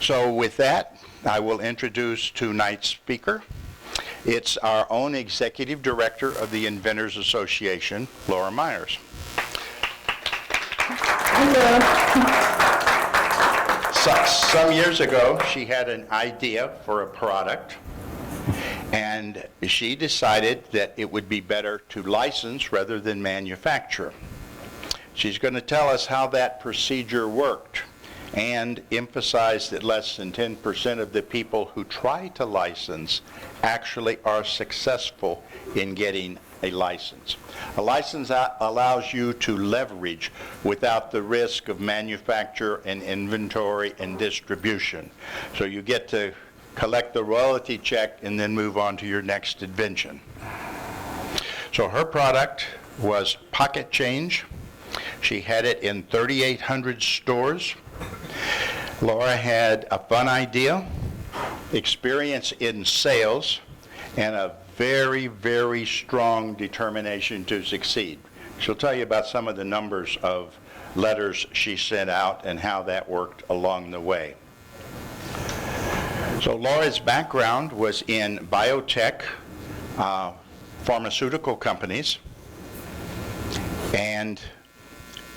So with that, I will introduce tonight's speaker. It's our own Executive Director of the Inventors Association, Laura Myers. Some years ago, she had an idea for a product, and she decided that it would be better to license rather than manufacture. She's going to tell us how that procedure worked and emphasize that less than 10% of the people who try to license actually are successful in getting a license. A license allows you to leverage without the risk of manufacture and inventory and distribution. So you get to collect the royalty check and then move on to your next invention. So her product was Pocket Change. She had it in 3,800 stores. Laura had a fun idea, experience in sales, and a very, very strong determination to succeed. She'll tell you about some of the numbers of letters she sent out and how that worked along the way. So Laura's background was in biotech, pharmaceutical companies, and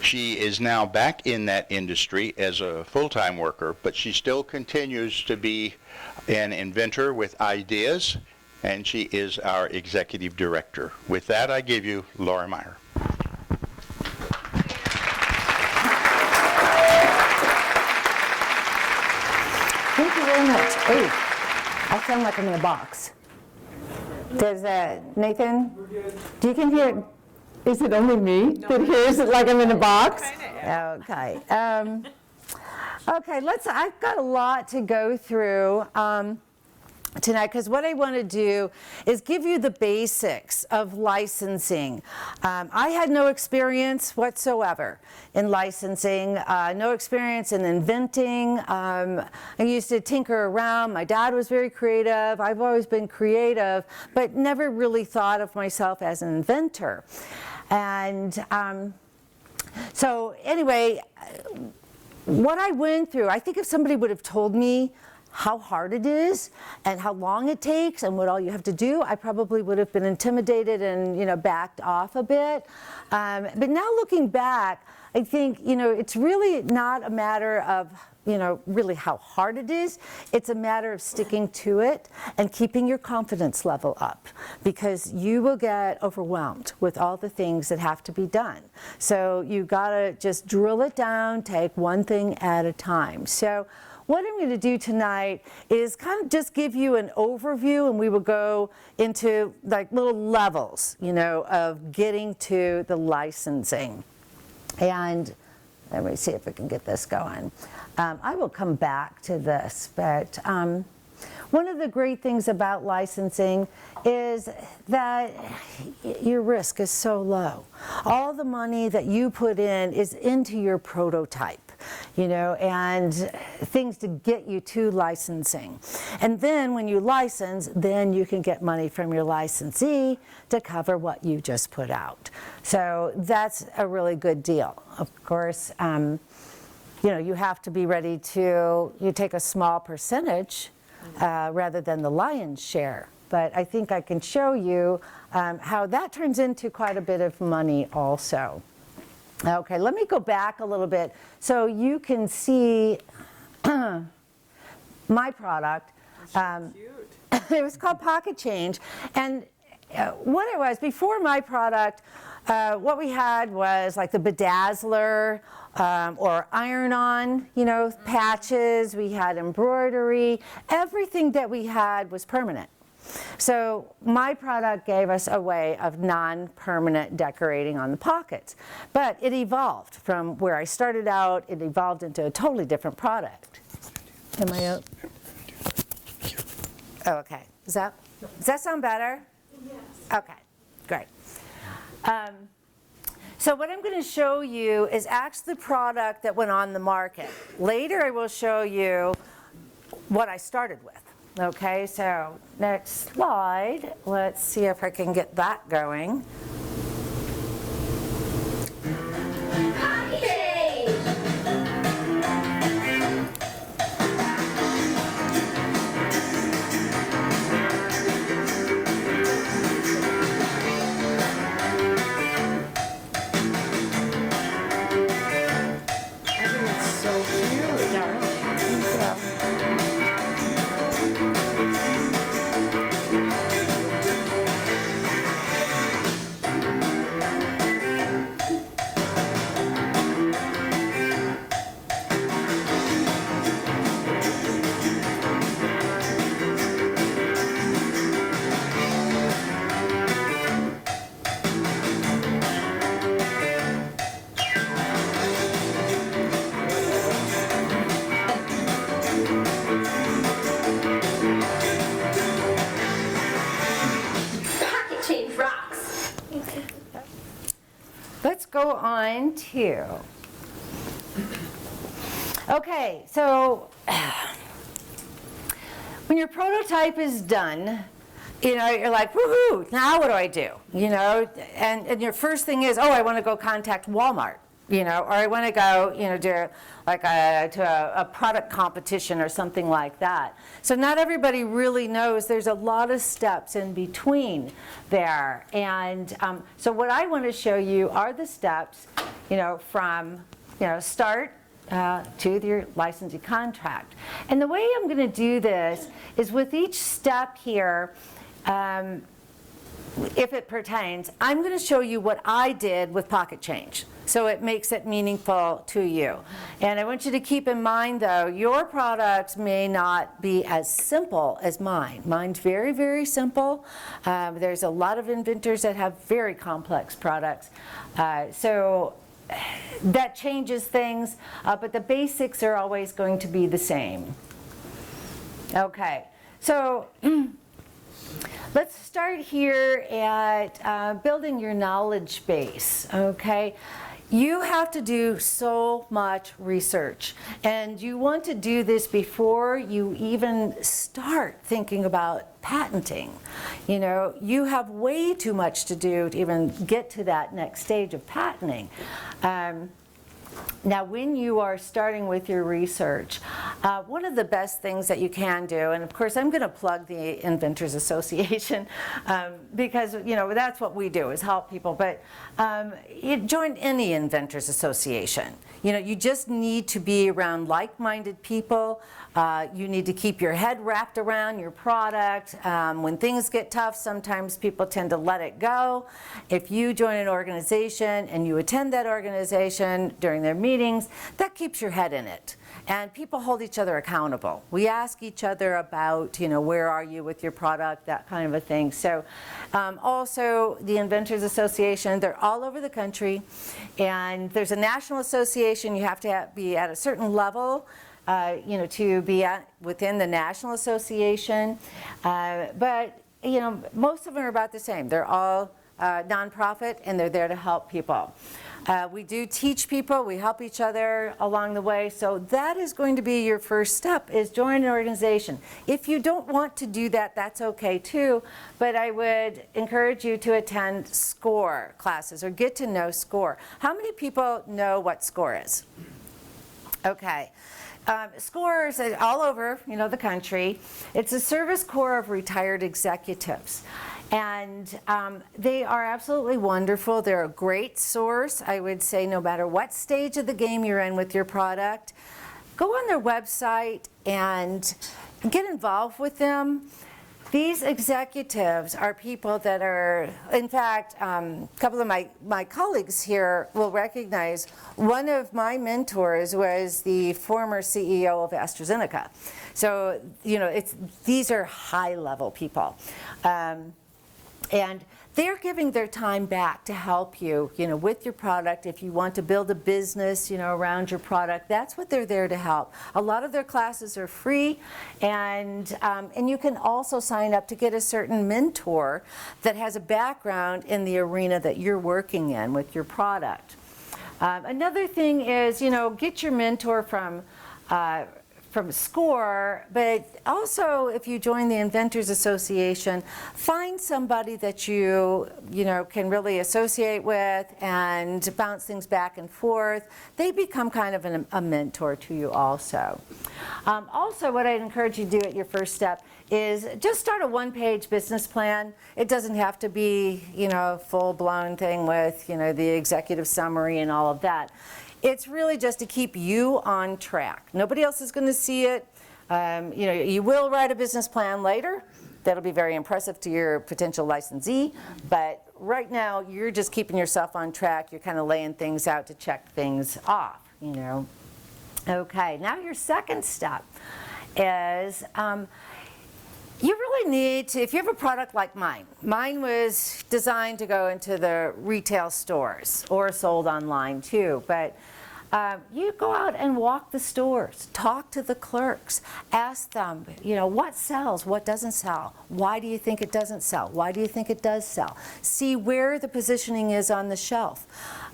she is now back in that industry as a full-time worker, but she still continues to be an inventor with ideas, and she is our executive director. With that, I give you Laura Meyer. Thank you very much. Oh, I sound like I'm in a box. Does Nathan, you can hear? Is it only me that hears it like I'm in a box? Okay. Okay, I've got a lot to go through tonight, because what I want to do is give you the basics of licensing. I had no experience whatsoever in licensing, no experience in inventing. I used to tinker around. My dad was very creative. I've always been creative, but never really thought of myself as an inventor. And so anyway, what I went through, I think if somebody would have told me how hard it is and how long it takes and what all you have to do, I probably would have been intimidated and, backed off a bit. But now looking back, I think, it's really not a matter of, really how hard it is. It's a matter of sticking to it and keeping your confidence level up, because you will get overwhelmed with all the things that have to be done. So you gotta just drill it down, take one thing at a time. So what I'm going to do tonight is kind of just give you an overview, and we will go into like little levels, of getting to the licensing. And let me see if we can get this going. I will come back to this, but one of the great things about licensing is that your risk is so low. All the money that you put in is into your prototype, and things to get you to licensing. And then when you license, then you can get money from your licensee to cover what you just put out. So that's a really good deal. Of course, you have to be ready to take a small percentage rather than the lion's share. But I think I can show you how that turns into quite a bit of money also. Okay, let me go back a little bit so you can see my product. It was called Pocket Change. And what it was, before my product, what we had was like the Bedazzler or iron-on, patches. We had embroidery. Everything that we had was permanent. So my product gave us a way of non-permanent decorating on the pockets. But it evolved from where I started out. It evolved into a totally different product. Am I out? Oh, okay. Does that sound better? Yes. Okay, great. So what I'm going to show you is actually the product that went on the market. Later I will show you what I started with. Okay, so next slide. Let's see if I can get that going. go on to, okay, so when your prototype is done, you know, you're like, woohoo, now what do I do? You know, and your first thing is, oh, I want to go contact Walmart, you know, or I want to go, you know, do like to a product competition or something like that. So not everybody really knows there's a lot of steps in between there. And so what I want to show you are the steps, you know, from, you know, start to your licensing contract. And the way I'm going to do this is with each step here, if it pertains, I'm going to show you what I did with Pocket Change, so it makes it meaningful to you. And I want you to keep in mind, though, your products may not be as simple as mine. Mine's very, very simple. There's a lot of inventors that have very complex products. So that changes things, but the basics are always going to be the same. Okay, so let's start here at building your knowledge base, okay? You have to do so much research, and you want to do this before you even start thinking about patenting. You know, you have way too much to do to even get to that next stage of patenting. Now, when you are starting with your research, one of the best things that you can do, and of course I'm going to plug the Inventors Association because, you know, that's what we do, is help people, but you join any Inventors Association. You know, you just need to be around like-minded people. You need to keep your head wrapped around your product. When things get tough, sometimes people tend to let it go. If you join an organization and you attend that organization during their meetings, that keeps your head in it. And people hold each other accountable. We ask each other about, you know, where are you with your product, that kind of a thing. So also the Inventors Association, they're all over the country. And there's a national association. You have to be at a certain level, you know, to be within the National Association. But, you know, most of them are about the same. They're all nonprofit, and they're there to help people. We do teach people, we help each other along the way, so that is going to be your first step, is join an organization. If you don't want to do that, that's okay too, but I would encourage you to attend SCORE classes or get to know SCORE. How many people know what SCORE is? Okay. SCORE is all over, you know, the country. It's a Service Corps of Retired Executives. And they are absolutely wonderful. They're a great source, I would say, no matter what stage of the game you're in with your product. Go on their website and get involved with them. These executives are people that are, in fact, a couple of my colleagues here will recognize one of my mentors was the former CEO of AstraZeneca. So, you know, these are high-level people. And they're giving their time back to help you, you know, with your product. If you want to build a business, you know, around your product, that's what they're there to help. A lot of their classes are free, and you can also sign up to get a certain mentor that has a background in the arena that you're working in with your product. Another thing is, you know, get your mentor from SCORE, but also if you join the Inventors Association, find somebody that you know, can really associate with and bounce things back and forth. They become kind of a mentor to you also. Also, what I'd encourage you to do at your first step is just start a one-page business plan. It doesn't have to be, you know, a full-blown thing with, you know, the executive summary and all of that. It's really just to keep you on track. Nobody else is going to see it. You know, you will write a business plan later. That'll be very impressive to your potential licensee. But right now, you're just keeping yourself on track. You're kind of laying things out to check things off, you know. Okay, now your second step is you really need to, if you have a product like mine was designed to go into the retail stores or sold online too, but you go out and walk the stores, talk to the clerks, ask them, you know, what sells, what doesn't sell, why do you think it doesn't sell, why do you think it does sell, see where the positioning is on the shelf.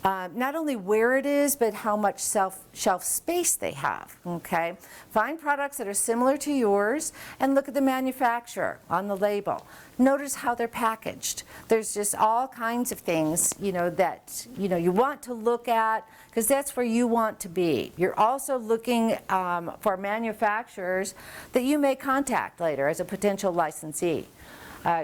Not only where it is, but how much shelf space they have, okay? Find products that are similar to yours and look at the manufacturer on the label. Notice how they're packaged. There's just all kinds of things, that, you want to look at, because that's where you want to be. You're also looking for manufacturers that you may contact later as a potential licensee.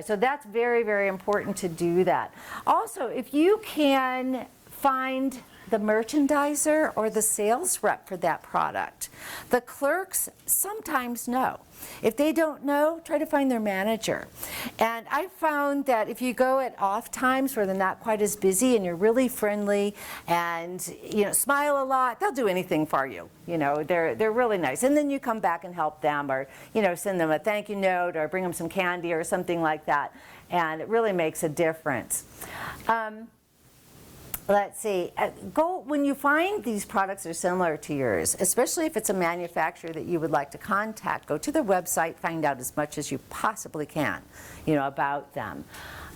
So that's very, very important to do that. Also, if you can find the merchandiser or the sales rep for that product. The clerks sometimes know. If they don't know, try to find their manager. And I found that if you go at off times where they're not quite as busy and you're really friendly and smile a lot, they'll do anything for you. They're really nice. And then you come back and help them, or send them a thank you note or bring them some candy or something like that. And it really makes a difference. Let's see, when you find these products are similar to yours, especially if it's a manufacturer that you would like to contact, go to their website, find out as much as you possibly can, about them.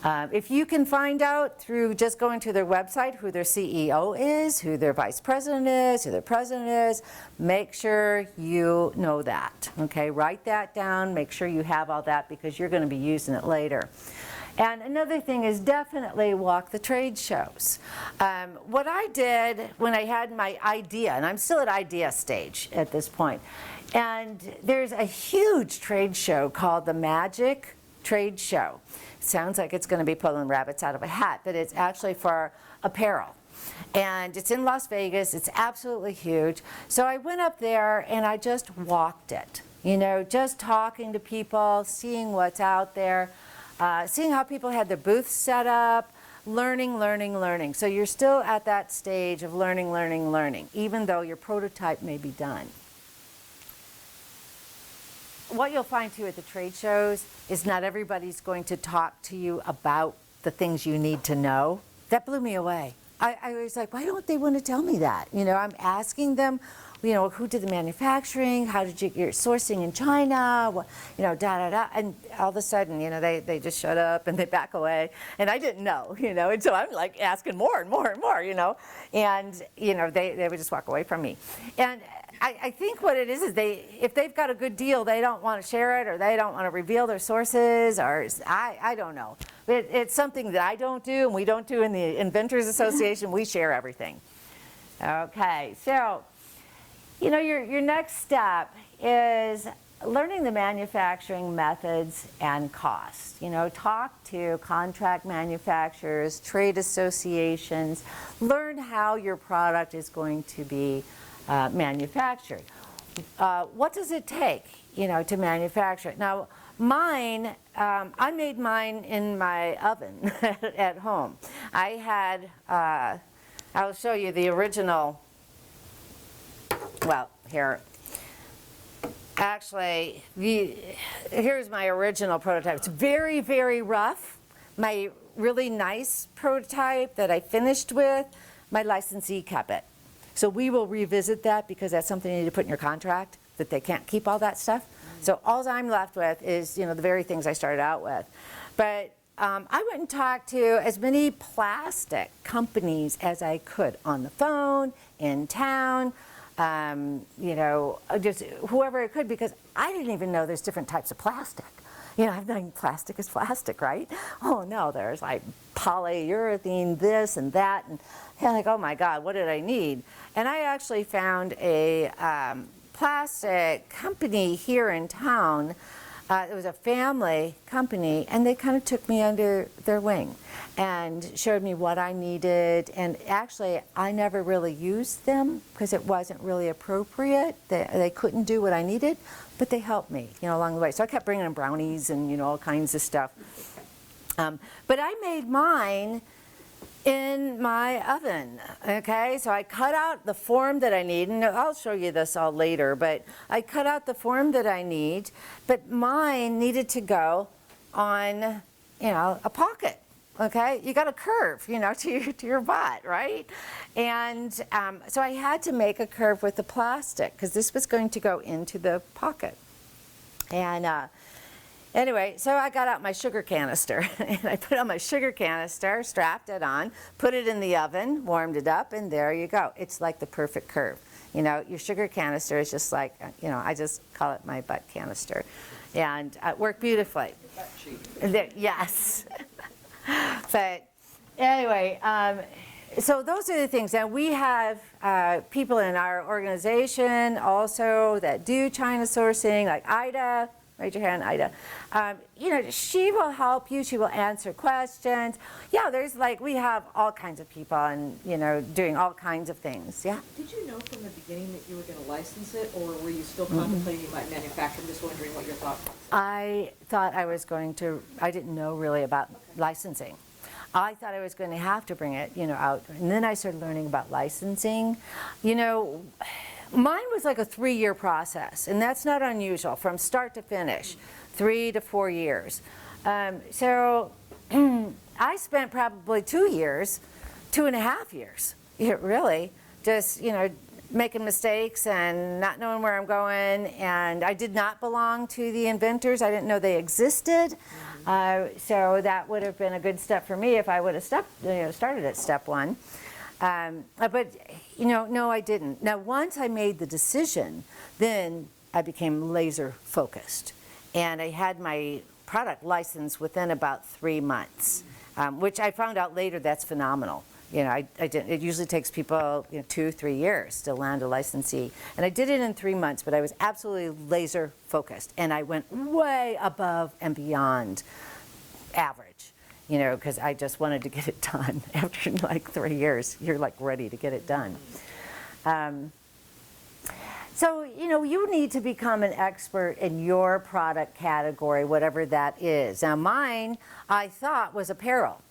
If you can find out through just going to their website who their CEO is, who their vice president is, who their president is, make sure you know that, okay? Write that down, make sure you have all that because you're going to be using it later. And another thing is definitely walk the trade shows. What I did when I had my idea, and I'm still at idea stage at this point, and there's a huge trade show called the Magic Trade Show. Sounds like it's going to be pulling rabbits out of a hat, but it's actually for apparel. And it's in Las Vegas. It's absolutely huge. So I went up there and I just walked it, just talking to people, seeing what's out there. Seeing how people had their booths set up, learning. So you're still at that stage of learning, even though your prototype may be done. What you'll find too at the trade shows is not everybody's going to talk to you about the things you need to know. That blew me away. I was like, why don't they want to tell me that? I'm asking them, who did the manufacturing? How did you get your sourcing in China? What, and all of a sudden, they just shut up and they back away. And I didn't know, and so I'm like asking more and more, and, they would just walk away from me. And I think what it is if they've got a good deal, they don't want to share it or they don't want to reveal their sources, or I don't know. It's something that I don't do and we don't do in the Inventors Association. We share everything. Okay, so your next step is learning the manufacturing methods and costs. Talk to contract manufacturers, trade associations, learn how your product is going to be manufactured. What does it take, to manufacture it? Now, mine, I made mine in my oven at home. I had, I'll show you the original. Well, here, actually, here's my original prototype. It's very, very rough. My really nice prototype that I finished with, my licensee kept it. So we will revisit that because that's something you need to put in your contract, that they can't keep all that stuff. So all I'm left with is, the very things I started out with. But I went and talked to as many plastic companies as I could on the phone, in town, just whoever it could, because I didn't even know there's different types of plastic. I'm thinking plastic is plastic, right? Oh no, there's like polyurethane, this and that, and I'm like, oh my God, what did I need? And I actually found a plastic company here in town. It was a family company, and they kind of took me under their wing and showed me what I needed. And actually, I never really used them because it wasn't really appropriate. They couldn't do what I needed, but they helped me, along the way. So I kept bringing them brownies and, all kinds of stuff. But I made mine in my oven, okay? So I cut out the form that I need, and I'll show you this all later, but I cut out the form that I need, but mine needed to go on, a pocket, okay? You got a curve, to your butt, right? And so I had to make a curve with the plastic because this was going to go into the pocket. And Anyway, so I got out my sugar canister and I put on my sugar canister, strapped it on, put it in the oven, warmed it up, and there you go. It's like the perfect curve. You know, your sugar canister is just like, you know, I just call it my butt canister. And it worked beautifully. Yes. But anyway, so those are the things. Now we have people in our organization also that do China sourcing, like Ida. Raise your hand, Ida. You know, she will help you. She will answer questions. Yeah, there's like, we have all kinds of people and, you know, doing all kinds of things. Yeah. Did you know from the beginning that you were going to license it, or were you still contemplating you might manufacture? I'm just wondering what your thought was. I thought I was going to, I didn't know really about licensing. I thought I was going to have to bring it, you know, out. And then I started learning about licensing. You know, mine was like a 3-year process, and that's not unusual, from start to finish, 3 to 4 years. So I spent probably 2 years, 2.5 years, really, just, you know, making mistakes and not knowing where I'm going. And I did not belong to the inventors. I didn't know they existed. So that would have been a good step for me if I would have started at step 1. But, you know, no, I didn't. Now, once I made the decision, then I became laser focused. And I had my product licensed within about 3 months, which I found out later that's phenomenal. You know, it usually takes people, you know, 2-3 years to land a licensee. And I did it in 3 months, but I was absolutely laser focused. And I went way above and beyond average, you know, because I just wanted to get it done. After like 3 years, you're like ready to get it done. So, you know, you need to become an expert in your product category, whatever that is. Now mine, I thought, was apparel.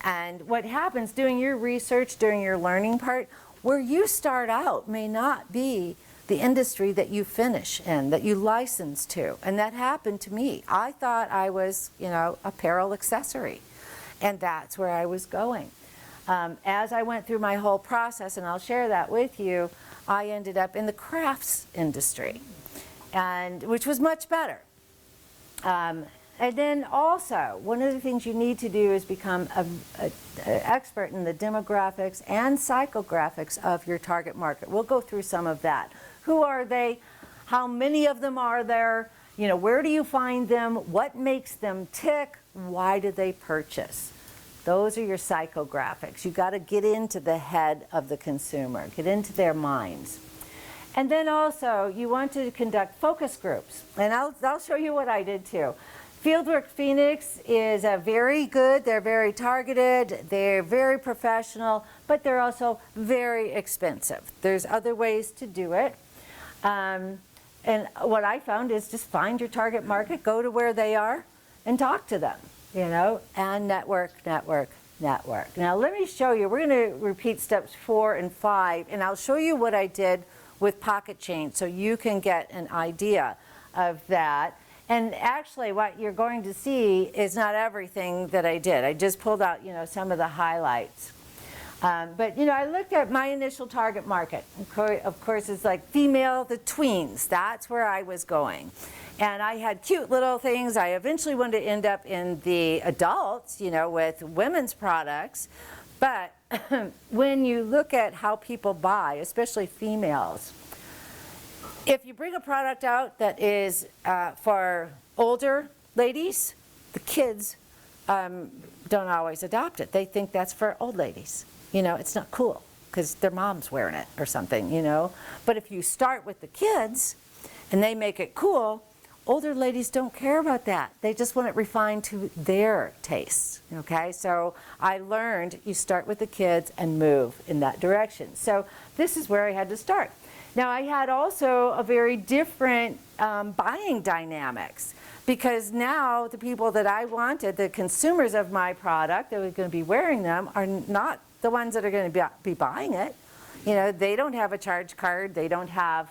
And what happens doing your research, during your learning part, where you start out may not be the industry that you finish in, that you license to. And that happened to me. I thought I was, you know, apparel accessory. And that's where I was going. As I went through my whole process, and I'll share that with you, I ended up in the crafts industry, and which was much better. And then also, one of the things you need to do is become an expert in the demographics and psychographics of your target market. We'll go through some of that. Who are they? How many of them are there? You know, where do you find them? What makes them tick? Why do they purchase? Those are your psychographics. You've got to get into the head of the consumer, get into their minds. And then also, you want to conduct focus groups. And I'll show you what I did too. Fieldwork Phoenix is very good, they're very targeted, they're very professional, but they're also very expensive. There's other ways to do it. And what I found is just find your target market, go to where they are, and talk to them, you know, and network, network, network. Now let me show you, we're going to repeat steps 4 and 5, and I'll show you what I did with Pocket Change so you can get an idea of that. And actually what you're going to see is not everything that I did. I just pulled out, you know, some of the highlights. But, you know, I looked at my initial target market. Of course, it's like female, the tweens. That's where I was going. And I had cute little things. I eventually wanted to end up in the adults, you know, with women's products. But when you look at how people buy, especially females, if you bring a product out that is for older ladies, the kids don't always adopt it. They think that's for old ladies. You know, it's not cool because their mom's wearing it or something, you know. But if you start with the kids and they make it cool, older ladies don't care about that. They just want it refined to their tastes, okay? So I learned you start with the kids and move in that direction. So this is where I had to start. Now I had also a very different buying dynamics, because now the people that I wanted, the consumers of my product that were going to be wearing them, are not the ones that are going to be buying it. You know, they don't have a charge card, they don't have,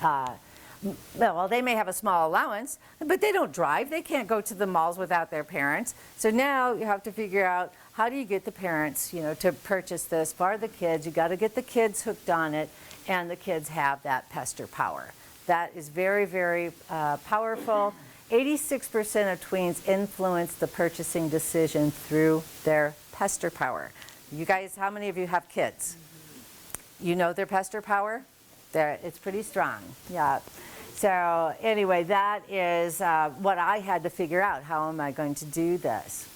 well, they may have a small allowance, but they don't drive, they can't go to the malls without their parents. So now you have to figure out, how do you get the parents, you know, to purchase this for the kids? You got to get the kids hooked on it, and the kids have that pester power. That is very, very powerful, 86% of tweens influence the purchasing decision through their pester power. You guys, how many of you have kids? You know their pester power? It's pretty strong, yeah. So anyway, that is what I had to figure out. How am I going to do this?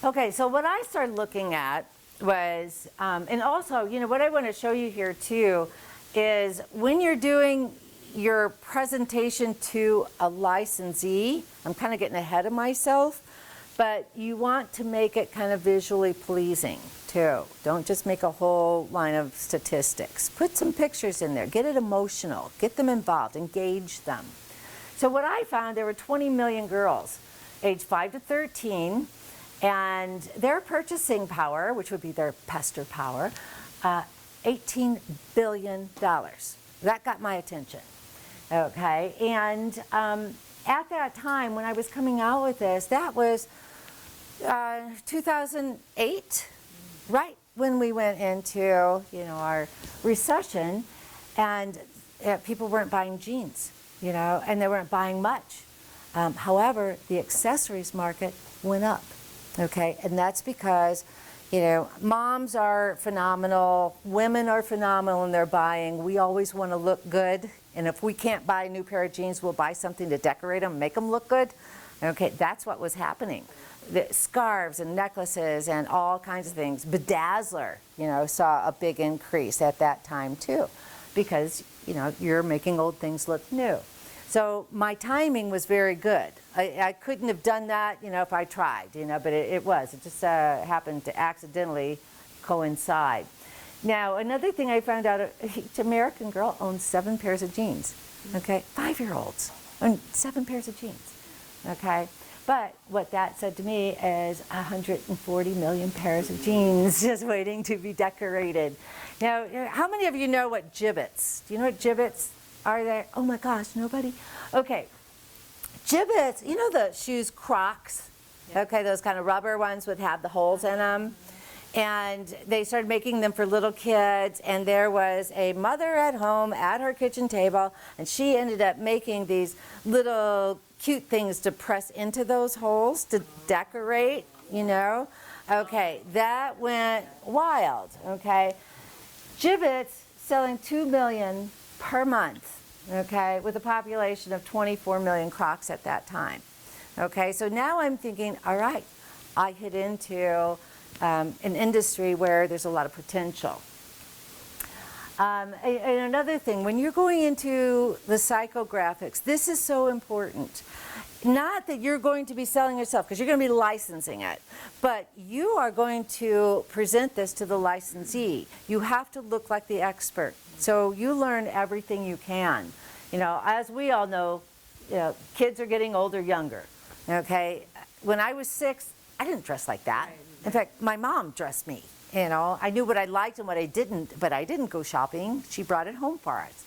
Okay, so what I started looking at was, and also, you know, what I want to show you here too is when you're doing your presentation to a licensee, I'm kind of getting ahead of myself, but you want to make it kind of visually pleasing too. Don't just make a whole line of statistics. Put some pictures in there, get it emotional, get them involved, engage them. So what I found, there were 20 million girls aged 5 to 13, and their purchasing power, which would be their pester power, $18 billion. That got my attention, okay? And at that time, when I was coming out with this, that was 2008, right when we went into, you know, our recession, and people weren't buying jeans, you know, and they weren't buying much. However, the accessories market went up, okay? And that's because, you know, moms are phenomenal, women are phenomenal in their buying. We always want to look good, and if we can't buy a new pair of jeans, we'll buy something to decorate them, make them look good. Okay, that's what was happening. The scarves and necklaces and all kinds of things. Bedazzler, you know, saw a big increase at that time too, because, you know, you're making old things look new. So my timing was very good. I couldn't have done that, you know, if I tried, you know, but it just happened to accidentally coincide. Now, another thing I found out, each American girl owns 7 pairs of jeans, okay? 5-year-olds own 7 pairs of jeans, okay? But what that said to me is 140 million pairs of jeans just waiting to be decorated. Now, how many of you know what Jibbitz? Do you know what Jibbitz are there? Oh my gosh, nobody? Okay, Jibbitz, you know the shoes Crocs? Okay, those kind of rubber ones would have the holes in them. And they started making them for little kids, and there was a mother at home at her kitchen table, and she ended up making these little cute things to press into those holes to decorate, you know. Okay, that went wild, okay. Jibbitz selling $2 million per month, okay, with a population of 24 million Crocs at that time. Okay, so now I'm thinking, all right, I hit into an industry where there's a lot of potential. And another thing, when you're going into the psychographics, this is so important. Not that you're going to be selling yourself, because you're going to be licensing it, but you are going to present this to the licensee. You have to look like the expert. So you learn everything you can. You know, as we all know, you know, kids are getting older, younger. Okay, when I was 6, I didn't dress like that. In fact, my mom dressed me. You know, I knew what I liked and what I didn't, but I didn't go shopping. She brought it home for us.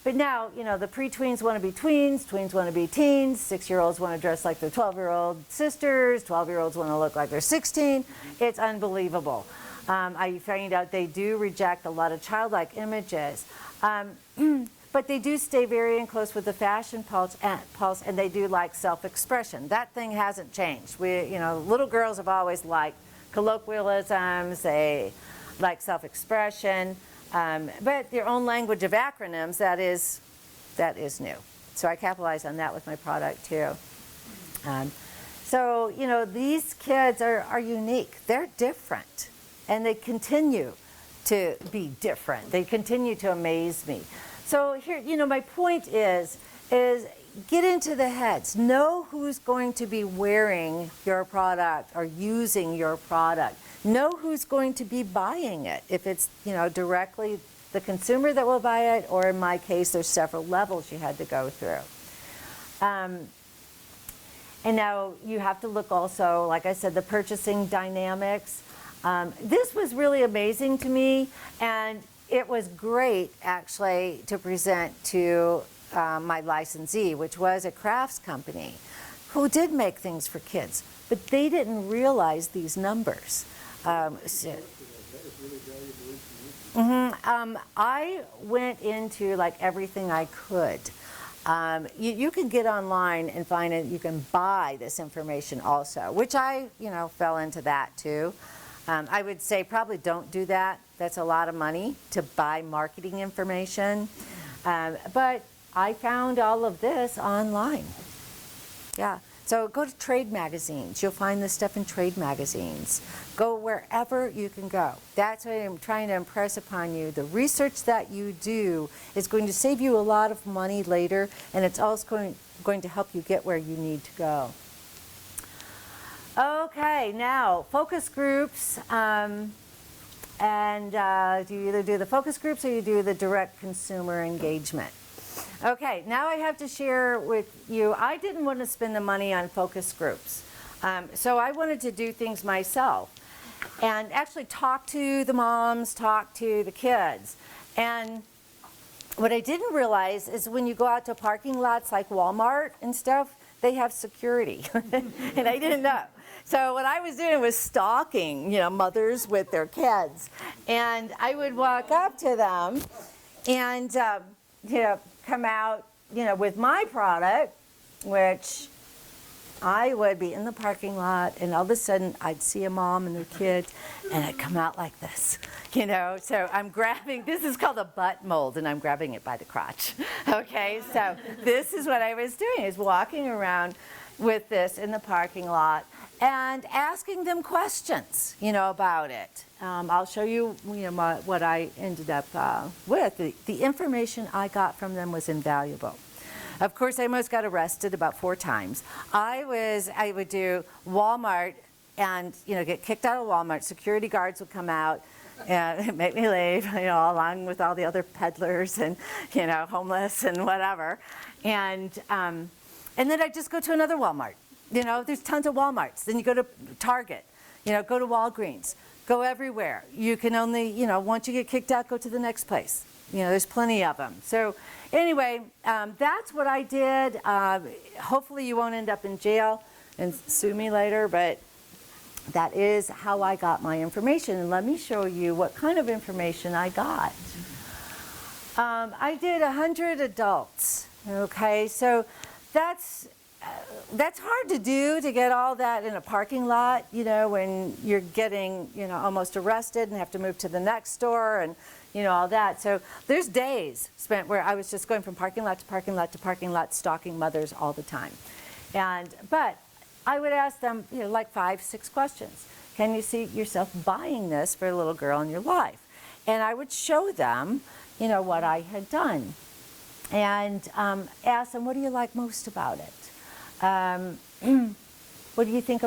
But now, you know, the pre-tweens want to be tweens, tweens want to be teens, 6-year-olds want to dress like their 12-year-old sisters, 12-year-olds want to look like they're 16. It's unbelievable. I find out they do reject a lot of childlike images. But they do stay very close with the fashion pulse, and they do like self-expression. That thing hasn't changed. You know, little girls have always liked colloquialisms, they like self-expression, but their own language of acronyms, that is new. So I capitalize on that with my product too. So, you know, these kids are unique. They're different, and they continue to be different. They continue to amaze me. So here, you know, my point is get into the heads. Know who's going to be wearing your product or using your product. Know who's going to be buying it. If it's, you know, directly the consumer that will buy it, or in my case, there's several levels you had to go through. And now you have to look also, like I said, the purchasing dynamics. This was really amazing to me, and it was great, actually, to present to my licensee, which was a crafts company, who did make things for kids, but they didn't realize these numbers. I went into like everything I could. You can get online and find it. You can buy this information also, which I, fell into that too. I would say probably don't do that. That's a lot of money to buy marketing information. But I found all of this online. Yeah. So go to trade magazines. You'll find this stuff in trade magazines. Go wherever you can go. That's what I'm trying to impress upon you. The research that you do is going to save you a lot of money later, and it's also going to help you get where you need to go. Okay, now focus groups. Do you either do the focus groups or you do the direct consumer engagement? Okay, now I have to share with you, I didn't want to spend the money on focus groups. So I wanted to do things myself and actually talk to the moms, talk to the kids. And what I didn't realize is when you go out to parking lots like Walmart and stuff, they have security. And I didn't know. So what I was doing was stalking, mothers with their kids. And I would walk up to them and, come out, with my product, which I would be in the parking lot, and all of a sudden I'd see a mom and their kids, and I'd come out like this, So I'm grabbing, this is called a butt mold, and I'm grabbing it by the crotch, okay? So this is what I was doing, is walking around with this in the parking lot and asking them questions, about it. I'll show you, what I ended up with. The information I got from them was invaluable. Of course, I almost got arrested about 4 times. I would do Walmart and, get kicked out of Walmart. Security guards would come out and make me leave, along with all the other peddlers and, homeless and whatever. And then I'd just go to another Walmart. There's tons of Walmarts. Then you go to Target, go to Walgreens, go everywhere. You can only, once you get kicked out, go to the next place. There's plenty of them. So anyway, that's what I did. Hopefully you won't end up in jail and sue me later, but that is how I got my information. And let me show you what kind of information I got. I did 100 adults, okay? So that's hard to do, to get all that in a parking lot, when you're getting, almost arrested and have to move to the next store and, all that. So there's days spent where I was just going from parking lot to parking lot to parking lot, stalking mothers all the time. But I would ask them, like 5, 6 questions. Can you see yourself buying this for a little girl in your life? And I would show them, what I had done. And ask them, what do you like most about it? What do you think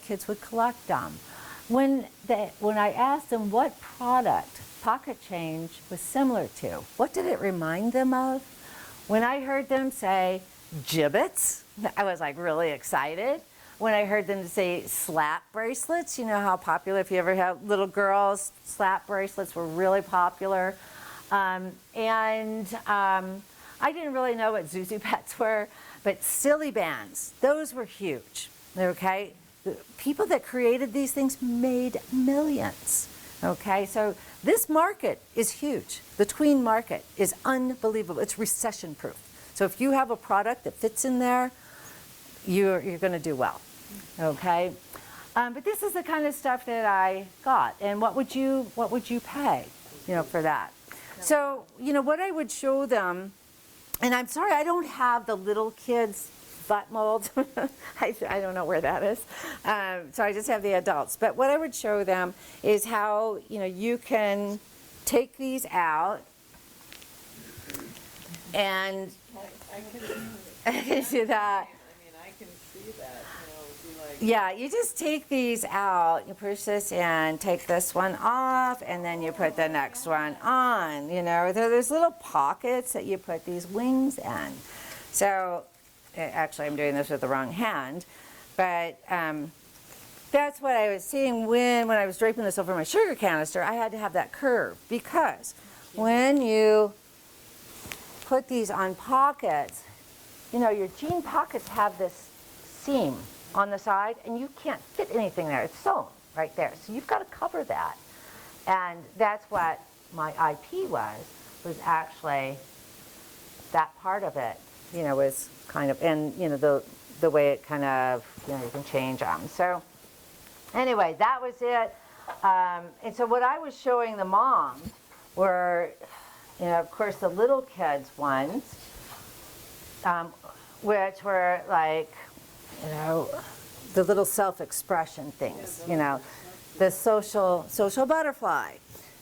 kids would collect them? When I asked them what product Pocket Change was similar to, what did it remind them of? When I heard them say gibbets, I was like really excited. When I heard them say slap bracelets, how popular, if you ever have little girls, slap bracelets were really popular. I didn't really know what Zuzu Pets were, but Silly Bands, those were huge, okay? The people that created these things made millions, okay? So this market is huge. The tween market is unbelievable. It's recession-proof. So if you have a product that fits in there, you're going to do well, okay? But this is the kind of stuff that I got. And what would you pay, for that? So, what I would show them, and I'm sorry, I don't have the little kids' butt mold. I don't know where that is. So I just have the adults. But what I would show them is how, you can take these out and I can do that. I can see that, Yeah, you just take these out, you push this in, take this one off, and then you put the next one on. There's little pockets that you put these wings in. So, actually I'm doing this with the wrong hand, but that's what I was seeing when I was draping this over my sugar canister. I had to have that curve, because when you put these on pockets, your jean pockets have this seam on the side, and you can't fit anything there. It's sewn right there. So you've got to cover that. And that's what my IP was actually that part of it. was kind of, and, the way it kind of, you can change them. So anyway, that was it. And so what I was showing the moms were, of course, the little kids ones, which were like, the little self-expression things, the social butterfly,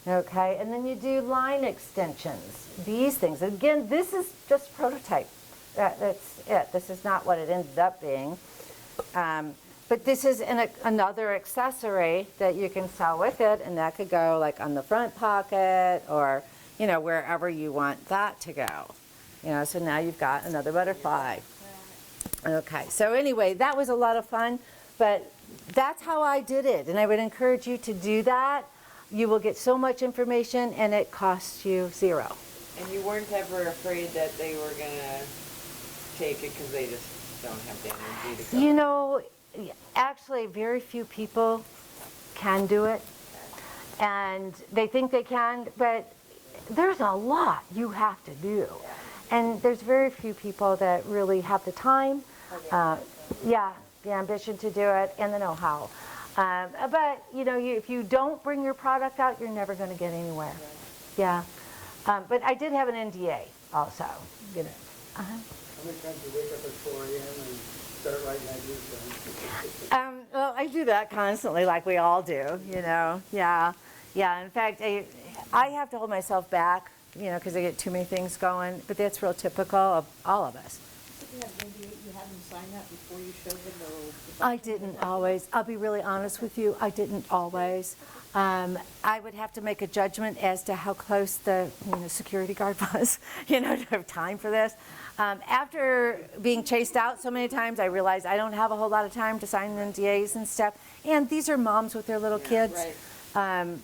okay? And then you do line extensions, these things. Again, this is just prototype. That's it. This is not what it ended up being. But this is another accessory that you can sell with it, and that could go like on the front pocket or, wherever you want that to go. So now you've got another butterfly. Okay, so anyway, that was a lot of fun, but that's how I did it, and I would encourage you to do that. You will get so much information, and it costs you $0. And you weren't ever afraid that they were gonna take it because they just don't have the energy to go? Actually, very few people can do it, and they think they can, but there's a lot you have to do. And there's very few people that really have the time, the ambition to do it, and the know-how. But, if you don't bring your product out, you're never going to get anywhere. Yeah. But I did have an NDA also. How many times do you wake up at 4 a.m. and start writing ideas down? Well, I do that constantly, like we all do, Yeah. In fact, I have to hold myself back, because I get too many things going. But that's real typical of all of us. You have an NDA, you have them sign that before you show them the... I didn't always. I'll be really honest with you. I didn't always. I would have to make a judgment as to how close the security guard was, to have time for this. After being chased out so many times, I realized I don't have a whole lot of time to sign NDAs and stuff. And these are moms with their little kids. Right.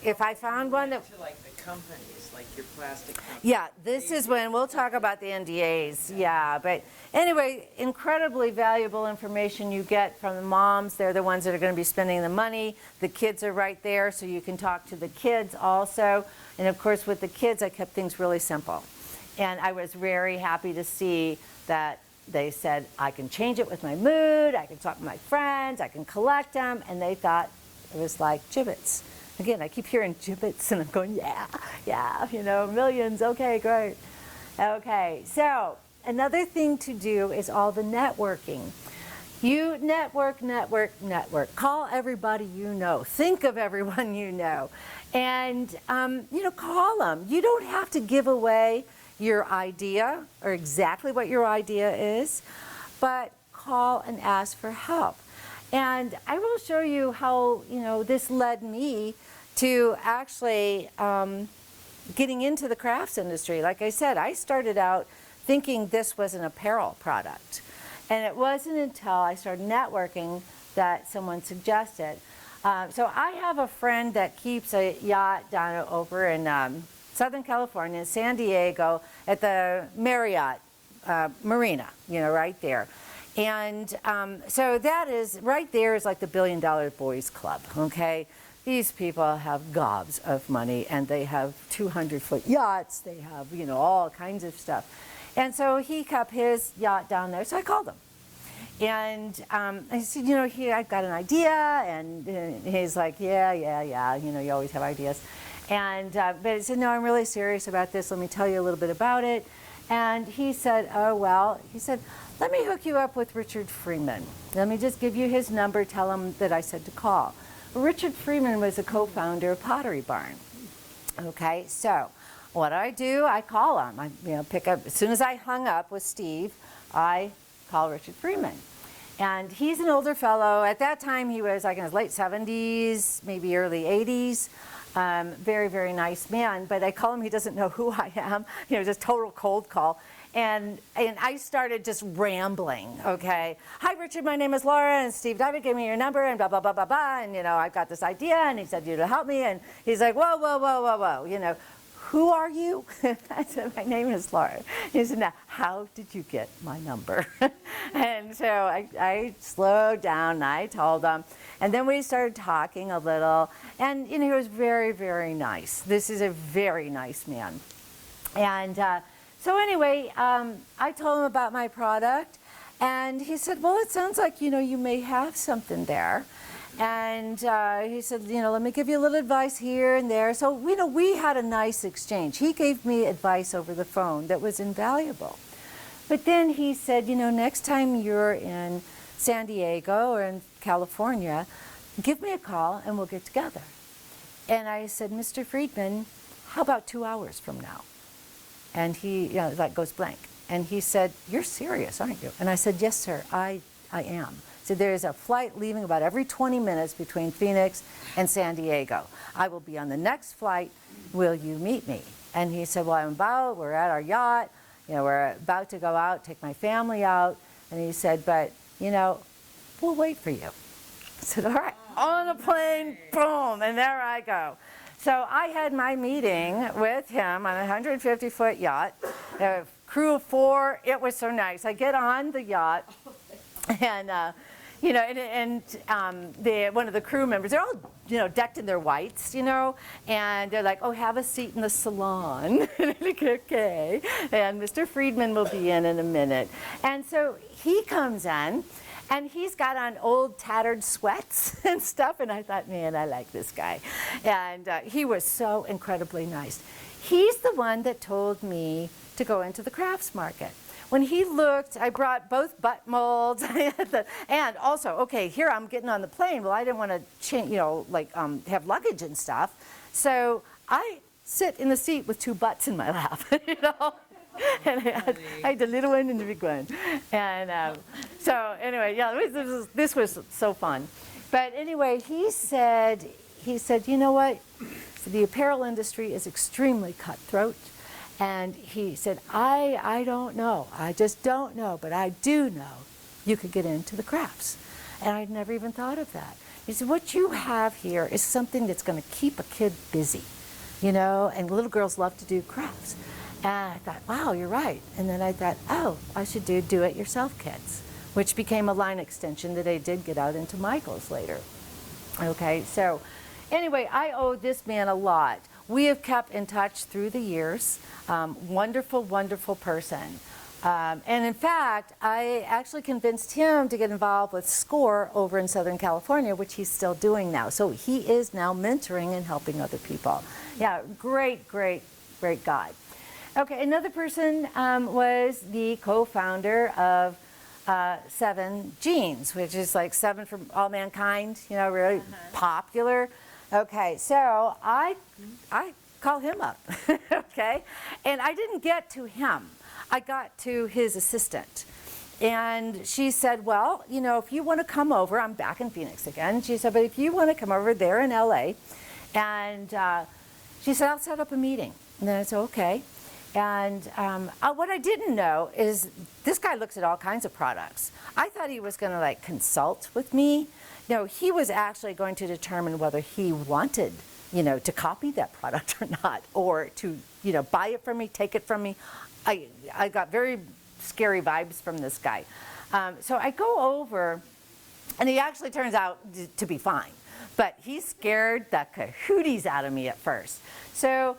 If I found one that... To like the companies, like your plastic companies. Yeah, this is when we'll talk about the NDAs. Yeah, but anyway, incredibly valuable information you get from the moms. They're the ones that are going to be spending the money. The kids are right there, so you can talk to the kids also. And of course, with the kids, I kept things really simple. And I was very happy to see that they said, I can change it with my mood, I can talk to my friends, I can collect them, and they thought it was like gibbets. Again, I keep hearing gibbets, and I'm going, yeah, millions, okay, great. Okay, so another thing to do is all the networking. You network. Call everybody you know. Think of everyone you know. And, call them. You don't have to give away your idea or exactly what your idea is, but call and ask for help. And I will show you how, this led me to actually getting into the crafts industry. Like I said, I started out thinking this was an apparel product. And it wasn't until I started networking that someone suggested. So I have a friend that keeps a yacht down over in Southern California, San Diego, at the Marriott Marina, right there. And so that is, right there is like the $1 Billion Boys Club, okay? These people have gobs of money, and they have 200-foot yachts, they have, all kinds of stuff. And so he kept his yacht down there, so I called him. And I said, I've got an idea, and he's like, yeah, you always have ideas. And, but I said, no, I'm really serious about this, let me tell you a little bit about it. And he said, let me hook you up with Richard Freeman. Let me just give you his number, tell him that I said to call. Richard Freeman was a co-founder of Pottery Barn. Okay, so what do? I call him. I pick up, as soon as I hung up with Steve, I call Richard Freeman. And he's an older fellow. At that time, he was like in his late 70s, maybe early 80s. Very, very nice man. But I call him, he doesn't know who I am. Just total cold call. And I started just rambling, okay? Hi, Richard, my name is Laura, and Steve Diamond gave me your number, and blah, blah, blah, blah, blah, and, I've got this idea, and he said you to help me, and he's like, whoa, who are you? I said, my name is Laura. He said, now, how did you get my number? And so I slowed down, and I told him, and then we started talking a little, and, he was very, very nice. This is a very nice man. And, So anyway, I told him about my product, and he said, well, it sounds like, you may have something there. And he said, let me give you a little advice here and there. So, we had a nice exchange. He gave me advice over the phone that was invaluable. But then he said, next time you're in San Diego or in California, give me a call and we'll get together. And I said, Mr. Friedman, how about 2 hours from now? And he, goes blank. And he said, you're serious, aren't you? And I said, yes, sir, I am. So there's a flight leaving about every 20 minutes between Phoenix and San Diego. I will be on the next flight. Will you meet me? And he said, well, we're at our yacht. We're about to go out, take my family out. And he said, but, we'll wait for you. I said, all right, on a plane, boom, and there I go. So I had my meeting with him on a 150-foot yacht, a crew of 4. It was so nice. I get on the yacht, and one of the crew members, they're all, decked in their whites, and they're like, oh, have a seat in the salon. Like, okay. And Mr. Friedman will be in a minute. And so he comes in, and he's got on old tattered sweats and stuff, and I thought, man, I like this guy. And he was so incredibly nice. He's the one that told me to go into the crafts market. When he looked, I brought both butt molds, and also, okay, here I'm getting on the plane. Well, I didn't want to, have luggage and stuff. So I sit in the seat with 2 butts in my lap, And I had the little one and the big one. And so anyway, this was so fun. But anyway, he said, you know what? So the apparel industry is extremely cutthroat. And he said, I don't know. I just don't know. But I do know you could get into the crafts. And I'd never even thought of that. He said, what you have here is something that's going to keep a kid busy, and little girls love to do crafts. And I thought, wow, you're right. And then I thought, oh, I should do do-it-yourself kits, which became a line extension that I did get out into Michael's later. Okay, so anyway, I owe this man a lot. We have kept in touch through the years. Wonderful, wonderful person. And in fact, I actually convinced him to get involved with SCORE over in Southern California, which he's still doing now. So he is now mentoring and helping other people. Yeah, great, great, great guy. Okay, another person was the co-founder of 7 Jeans, which is like 7 for all mankind, really popular. Okay, so I call him up, okay? And I didn't get to him. I got to his assistant. And she said, well, if you want to come over, I'm back in Phoenix again. She said, but if you want to come over, they're in LA. And she said, I'll set up a meeting. And then I said, okay. And what I didn't know is this guy looks at all kinds of products. I thought he was going to consult with me. No, he was actually going to determine whether he wanted, to copy that product or not, or to, buy it from me, take it from me. I got very scary vibes from this guy. So I go over, and he actually turns out to be fine. But he scared the cahooties out of me at first. So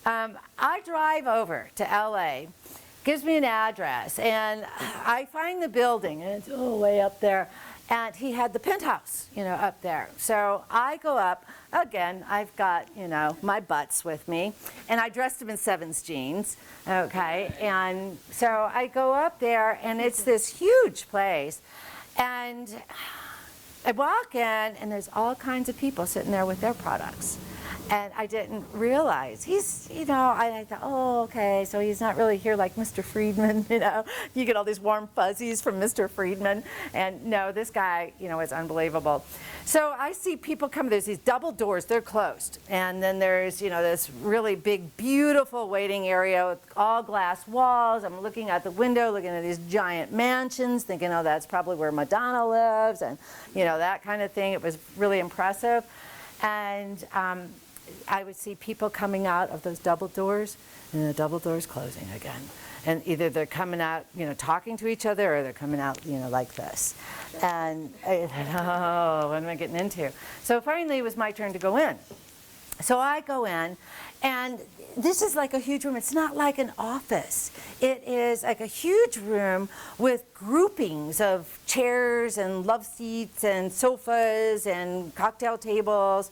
I drive over to LA, gives me an address, and I find the building, and it's way up there. And he had the penthouse, up there. So I go up, again, I've got, my butts with me, and I dressed him in 7's jeans, okay? And so I go up there, and it's this huge place, and I walk in, and there's all kinds of people sitting there with their products. And I didn't realize. He's, I thought, oh, okay, so he's not really here like Mr. Friedman, You get all these warm fuzzies from Mr. Friedman. And no, this guy, is unbelievable. So I see people come, there's these double doors, they're closed. And then there's, this really big, beautiful waiting area with all glass walls. I'm looking out the window, looking at these giant mansions, thinking, oh, that's probably where Madonna lives, and, that kind of thing. It was really impressive. And I would see people coming out of those double doors, and the double doors closing again. And either they're coming out, talking to each other, or they're coming out, like this. And I thought, oh, what am I getting into? So finally, it was my turn to go in. So I go in, and this is like a huge room. It's not like an office. It is like a huge room with groupings of chairs and love seats and sofas and cocktail tables.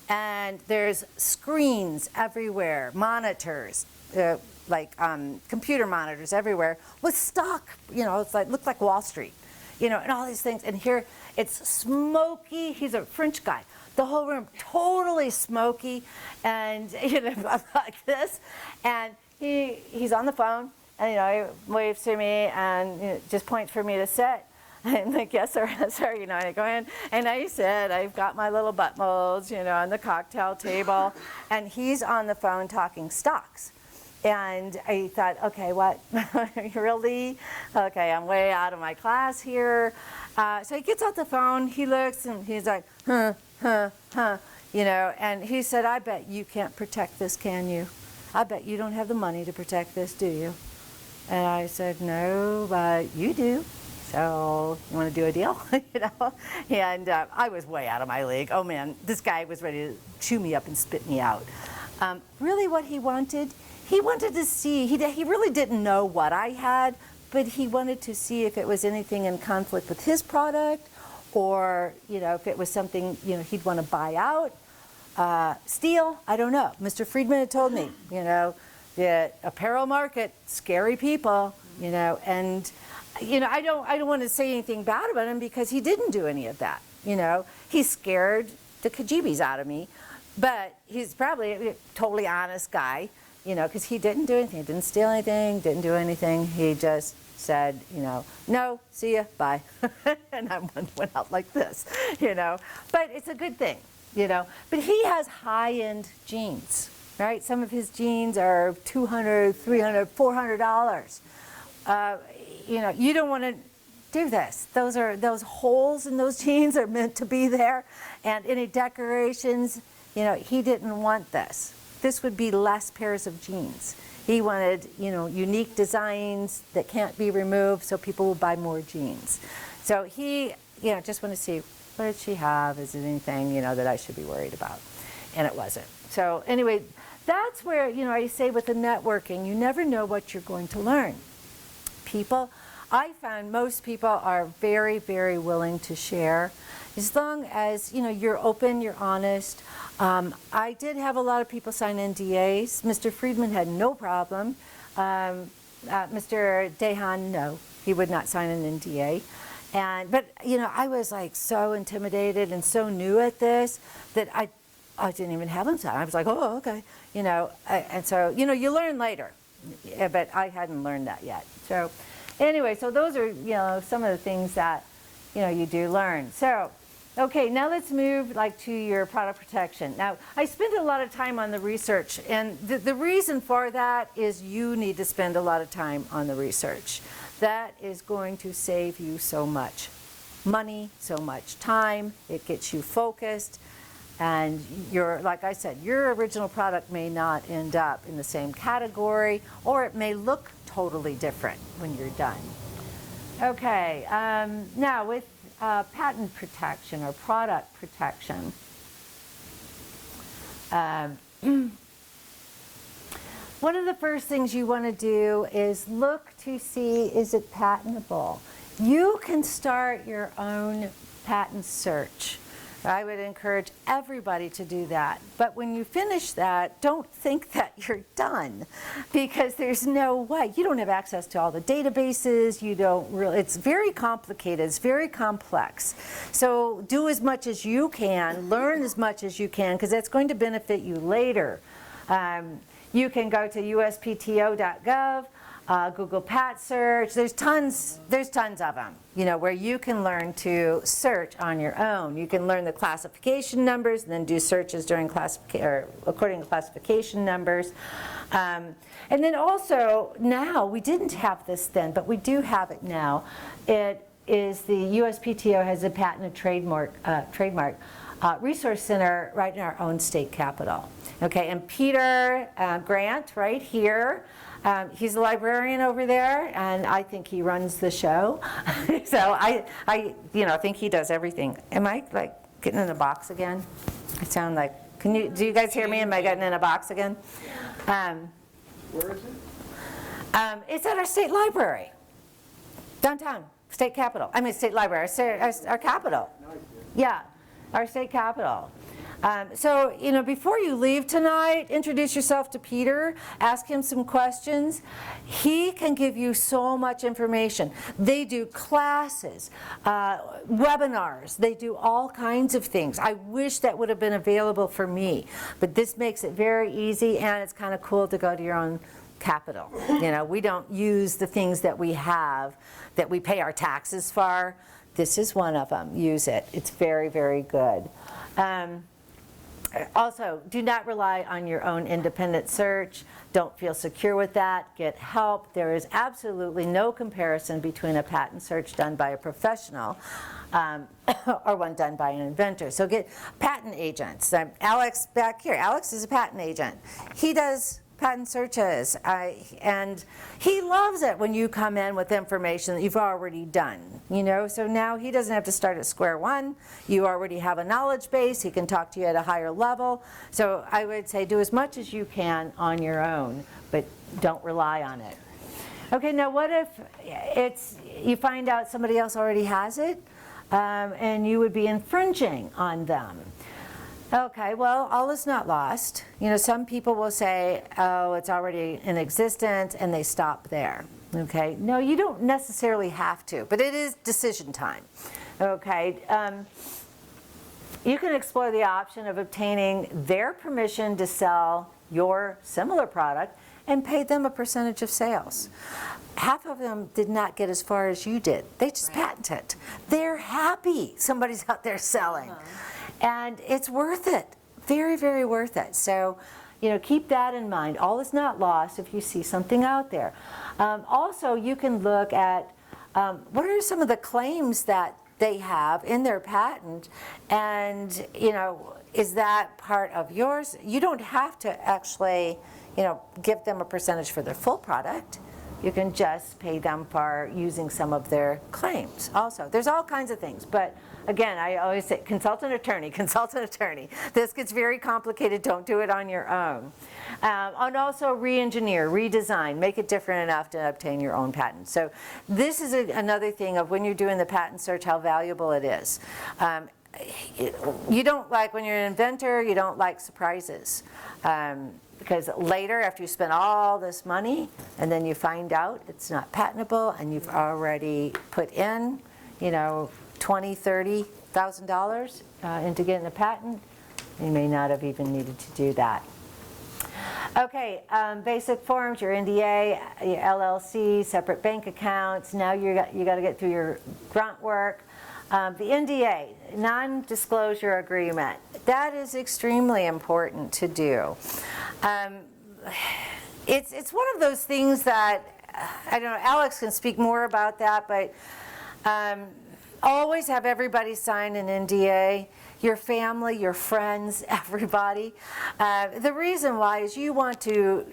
And there's screens everywhere, monitors, computer monitors everywhere with stock, it's like, looked like Wall Street, and all these things. And here it's smoky. He's a French guy. The whole room totally smoky, and like this. And he's on the phone, and he waves to me and just points for me to sit. I'm like, yes, sir, yes, sir. And I go in, and I said, I've got my little butt molds, on the cocktail table. And he's on the phone talking stocks. And I thought, okay, what? Really? Okay, I'm way out of my class here. So he gets off the phone, he looks, and he's like, and he said, I bet you can't protect this, can you? I bet you don't have the money to protect this, do you? And I said, no, but you do. So you want to do a deal? And I was way out of my league. Oh man, this guy was ready to chew me up and spit me out. Really what he wanted to see, he really didn't know what I had, but he wanted to see if it was anything in conflict with his product, or if it was something he'd want to buy out, steal. I don't know. Mr. Friedman had told me, the apparel market, scary people, and I don't want to say anything bad about him because he didn't do any of that. He scared the kajibis out of me, but he's probably a totally honest guy, because he didn't do anything. He didn't steal anything, didn't do anything. He just said, no, see ya, bye. And I went out like this, But it's a good thing, But he has high-end jeans, right? Some of his jeans are $200, $300, $400. You don't want to do this. Those holes in those jeans are meant to be there, and any decorations, he didn't want this. This would be less pairs of jeans. He wanted, unique designs that can't be removed, so people will buy more jeans. So he, just want to see, what did she have? Is it anything, that I should be worried about? And it wasn't. So anyway, that's where, I say with the networking, you never know what you're going to learn. I found most people are very, very willing to share, as long as you're open, you're honest. I did have a lot of people sign NDAs. Mr. Friedman had no problem. Mr. Dehan, no, he would not sign an NDA. But I was like so intimidated and so new at this that I didn't even have him sign. I was like, oh, okay, and so you learn later, but I hadn't learned that yet. So anyway, so those are some of the things that you do learn. So okay, now let's move to your product protection. Now I spent a lot of time on the research, and the reason for that is you need to spend a lot of time on the research. That is going to save you so much money, so much time. It gets you focused. And like I said, your original product may not end up in the same category, or it may look totally different when you're done. Okay, now with patent protection or product protection, one of the first things you want to do is look to see, is it patentable? You can start your own patent search. I would encourage everybody to do that. But when you finish that, don't think that you're done, because there's no way. You don't have access to all the databases. You don't really, it's very complicated. It's very complex. So do as much as you can, learn as much as you can, because that's going to benefit you later. You can go to uspto.gov. Google Pat Search. There's tons of them, where you can learn to search on your own. You can learn the classification numbers and then do searches during according to classification numbers. And then also now, we didn't have this then, but we do have it now. It is the USPTO has a patent and trademark resource center right in our own state capitol. Okay, and Peter Grant right here. He's a librarian over there, and I think he runs the show. So I think he does everything. Am I getting in a box again? I sound like Do you guys hear me? Am I getting in a box again? Where is it? It's at our state library, downtown, state capitol. I mean, state library, our capitol. Yeah, our state capitol. So, before you leave tonight, introduce yourself to Peter, ask him some questions. He can give you so much information. They do classes, webinars, they do all kinds of things. I wish that would have been available for me, but this makes it very easy, and it's kind of cool to go to your own capital. We don't use the things that we have, that we pay our taxes for. This is one of them. Use it. It's very, very good. Also, do not rely on your own independent search. Don't feel secure with that. Get help. There is absolutely no comparison between a patent search done by a professional or one done by an inventor. So get patent agents. Alex back here. Alex is a patent agent. He does patent searches, and he loves it when you come in with information that you've already done, so now he doesn't have to start at square one. You already have a knowledge base. He can talk to you at a higher level. So I would say do as much as you can on your own, but don't rely on it. Okay, now what if you find out somebody else already has it, and you would be infringing on them? Okay, well, all is not lost. Some people will say, oh, it's already in existence, and they stop there. Okay, no, you don't necessarily have to, but it is decision time. Okay, you can explore the option of obtaining their permission to sell your similar product and pay them a percentage of sales. Half of them did not get as far as you did. They just patent it. They're happy somebody's out there selling. And it's worth it, very, very worth it. So, keep that in mind. All is not lost if you see something out there. Also, you can look at what are some of the claims that they have in their patent, and, is that part of yours? You don't have to actually, give them a percentage for their full product. You can just pay them for using some of their claims also. There's all kinds of things, but again, I always say consult an attorney, consult an attorney. This gets very complicated, don't do it on your own. And also re-engineer, redesign, make it different enough to obtain your own patent. So this is another thing of when you're doing the patent search, how valuable it is. You don't like, when you're an inventor, you don't like surprises. Because later, after you spend all this money, and then you find out it's not patentable, and you've already put in, $20,000, $30,000 into getting a patent, you may not have even needed to do that. Okay, basic forms, your NDA, your LLC, separate bank accounts. Now you got to get through your grunt work. The NDA, non-disclosure agreement, that is extremely important to do. It's one of those things that, I don't know, Alex can speak more about that, but always have everybody sign an NDA, your family, your friends, everybody. The reason why is you want to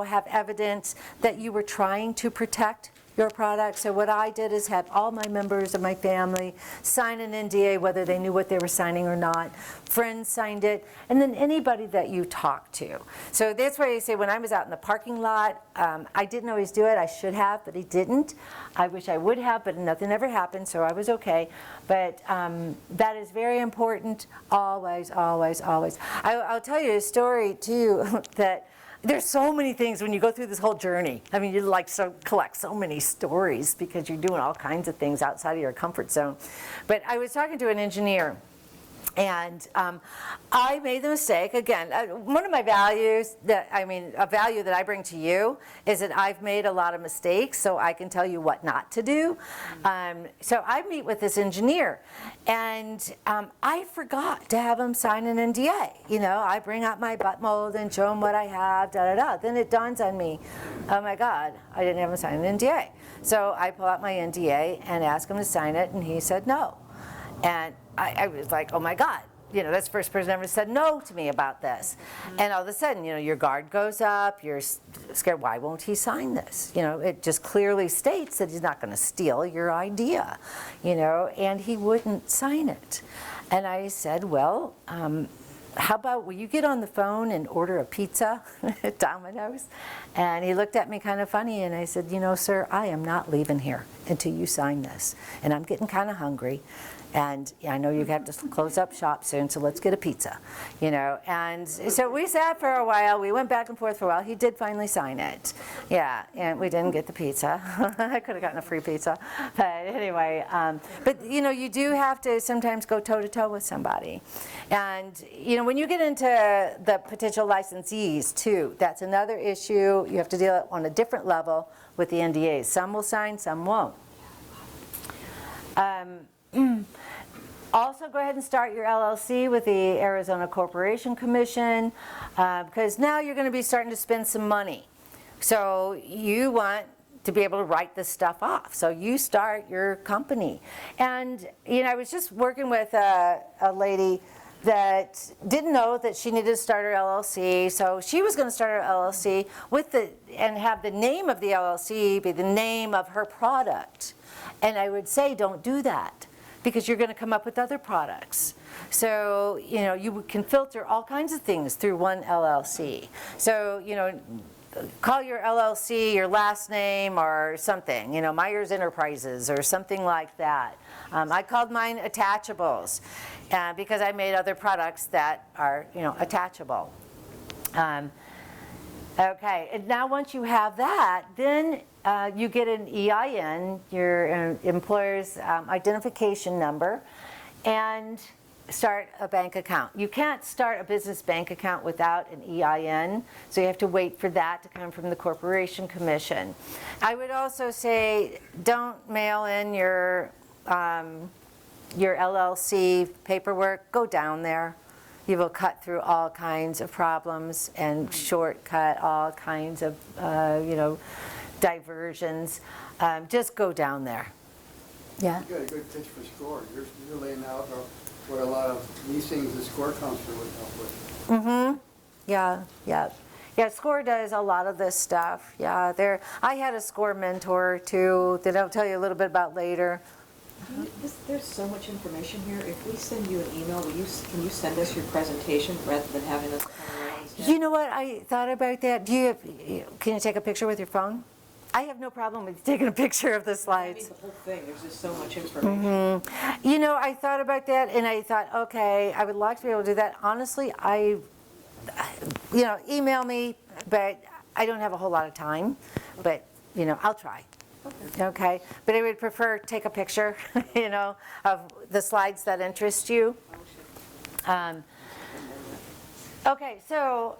have evidence that you were trying to protect your product. So what I did is have all my members of my family sign an NDA, whether they knew what they were signing or not. Friends signed it, and then anybody that you talk to. So that's why I say when I was out in the parking lot, I didn't always do it. I should have, but I didn't. I wish I would have, but nothing ever happened, so I was okay. But that is very important, always, always, always. I'll tell you a story, too, that there's so many things when you go through this whole journey. I mean, you collect so many stories because you're doing all kinds of things outside of your comfort zone. But I was talking to an engineer, and I made the mistake, again, one of my values, a value that I bring to you is that I've made a lot of mistakes, so I can tell you what not to do. So I meet with this engineer, and I forgot to have him sign an NDA. I bring out my butt mold and show him what I have, Then it dawns on me, oh my God, I didn't have him sign an NDA. So I pull out my NDA and ask him to sign it, and he said no. And I was like, oh my God, that's the first person ever said no to me about this. And all of a sudden, your guard goes up, you're scared, why won't he sign this? It just clearly states that he's not going to steal your idea, and he wouldn't sign it. And I said, well, how about, will you get on the phone and order a pizza at Domino's? And he looked at me kind of funny, and I said, you know, sir, I am not leaving here until you sign this. And I'm getting kind of hungry. And I know you have to close up shop soon, so let's get a pizza, you know. And so we sat for a while. We went back and forth for a while. He did finally sign it. Yeah, and we didn't get the pizza. I could have gotten a free pizza. But anyway, but, you know, you do have to sometimes go toe-to-toe with somebody. And, you know, when you get into the potential licensees, too, that's another issue. You have to deal on a different level with the NDAs. Some will sign, some won't. Also, go ahead and start your LLC with the Arizona Corporation Commission, because now you're going to be starting to spend some money. So you want to be able to write this stuff off. So you start your company. And, you know, I was just working with a lady that didn't know that she needed to start her LLC. So she was going to start her LLC with and have the name of the LLC be the name of her product. And I would say, don't do that, because you're going to come up with other products. So, you know, you can filter all kinds of things through one LLC. So, you know, call your LLC your last name or something, you know, Myers Enterprises or something like that. I called mine Attachables because I made other products that are, you know, attachable. Okay, and now once you have that, then you get an EIN, your employer's identification number, and start a bank account. You can't start a business bank account without an EIN, so you have to wait for that to come from the Corporation Commission. I would also say don't mail in your LLC paperwork. Go down there. You will cut through all kinds of problems and shortcut all kinds of, you know, diversions. Just go down there. Yeah? You got a good pitch for SCORE. You're laying out what a lot of these things the SCORE counselor would help with. Mm-hmm. Yeah, yeah. Yeah, SCORE does a lot of this stuff. Yeah, I had a SCORE mentor too that I'll tell you a little bit about later. There's so much information here. If we send you an email, can you send us your presentation rather than having us come around instead? You know what, I thought about that. Can you take a picture with your phone? I have no problem with taking a picture of the I mean, slides. the whole thing, there's just so much information. Mm-hmm. You know, I thought about that, and I thought, okay, I would like to be able to do that. Honestly, you know, email me, but I don't have a whole lot of time. But, you know, I'll try. Okay, but I would prefer take a picture, you know, of the slides that interest you. Okay, so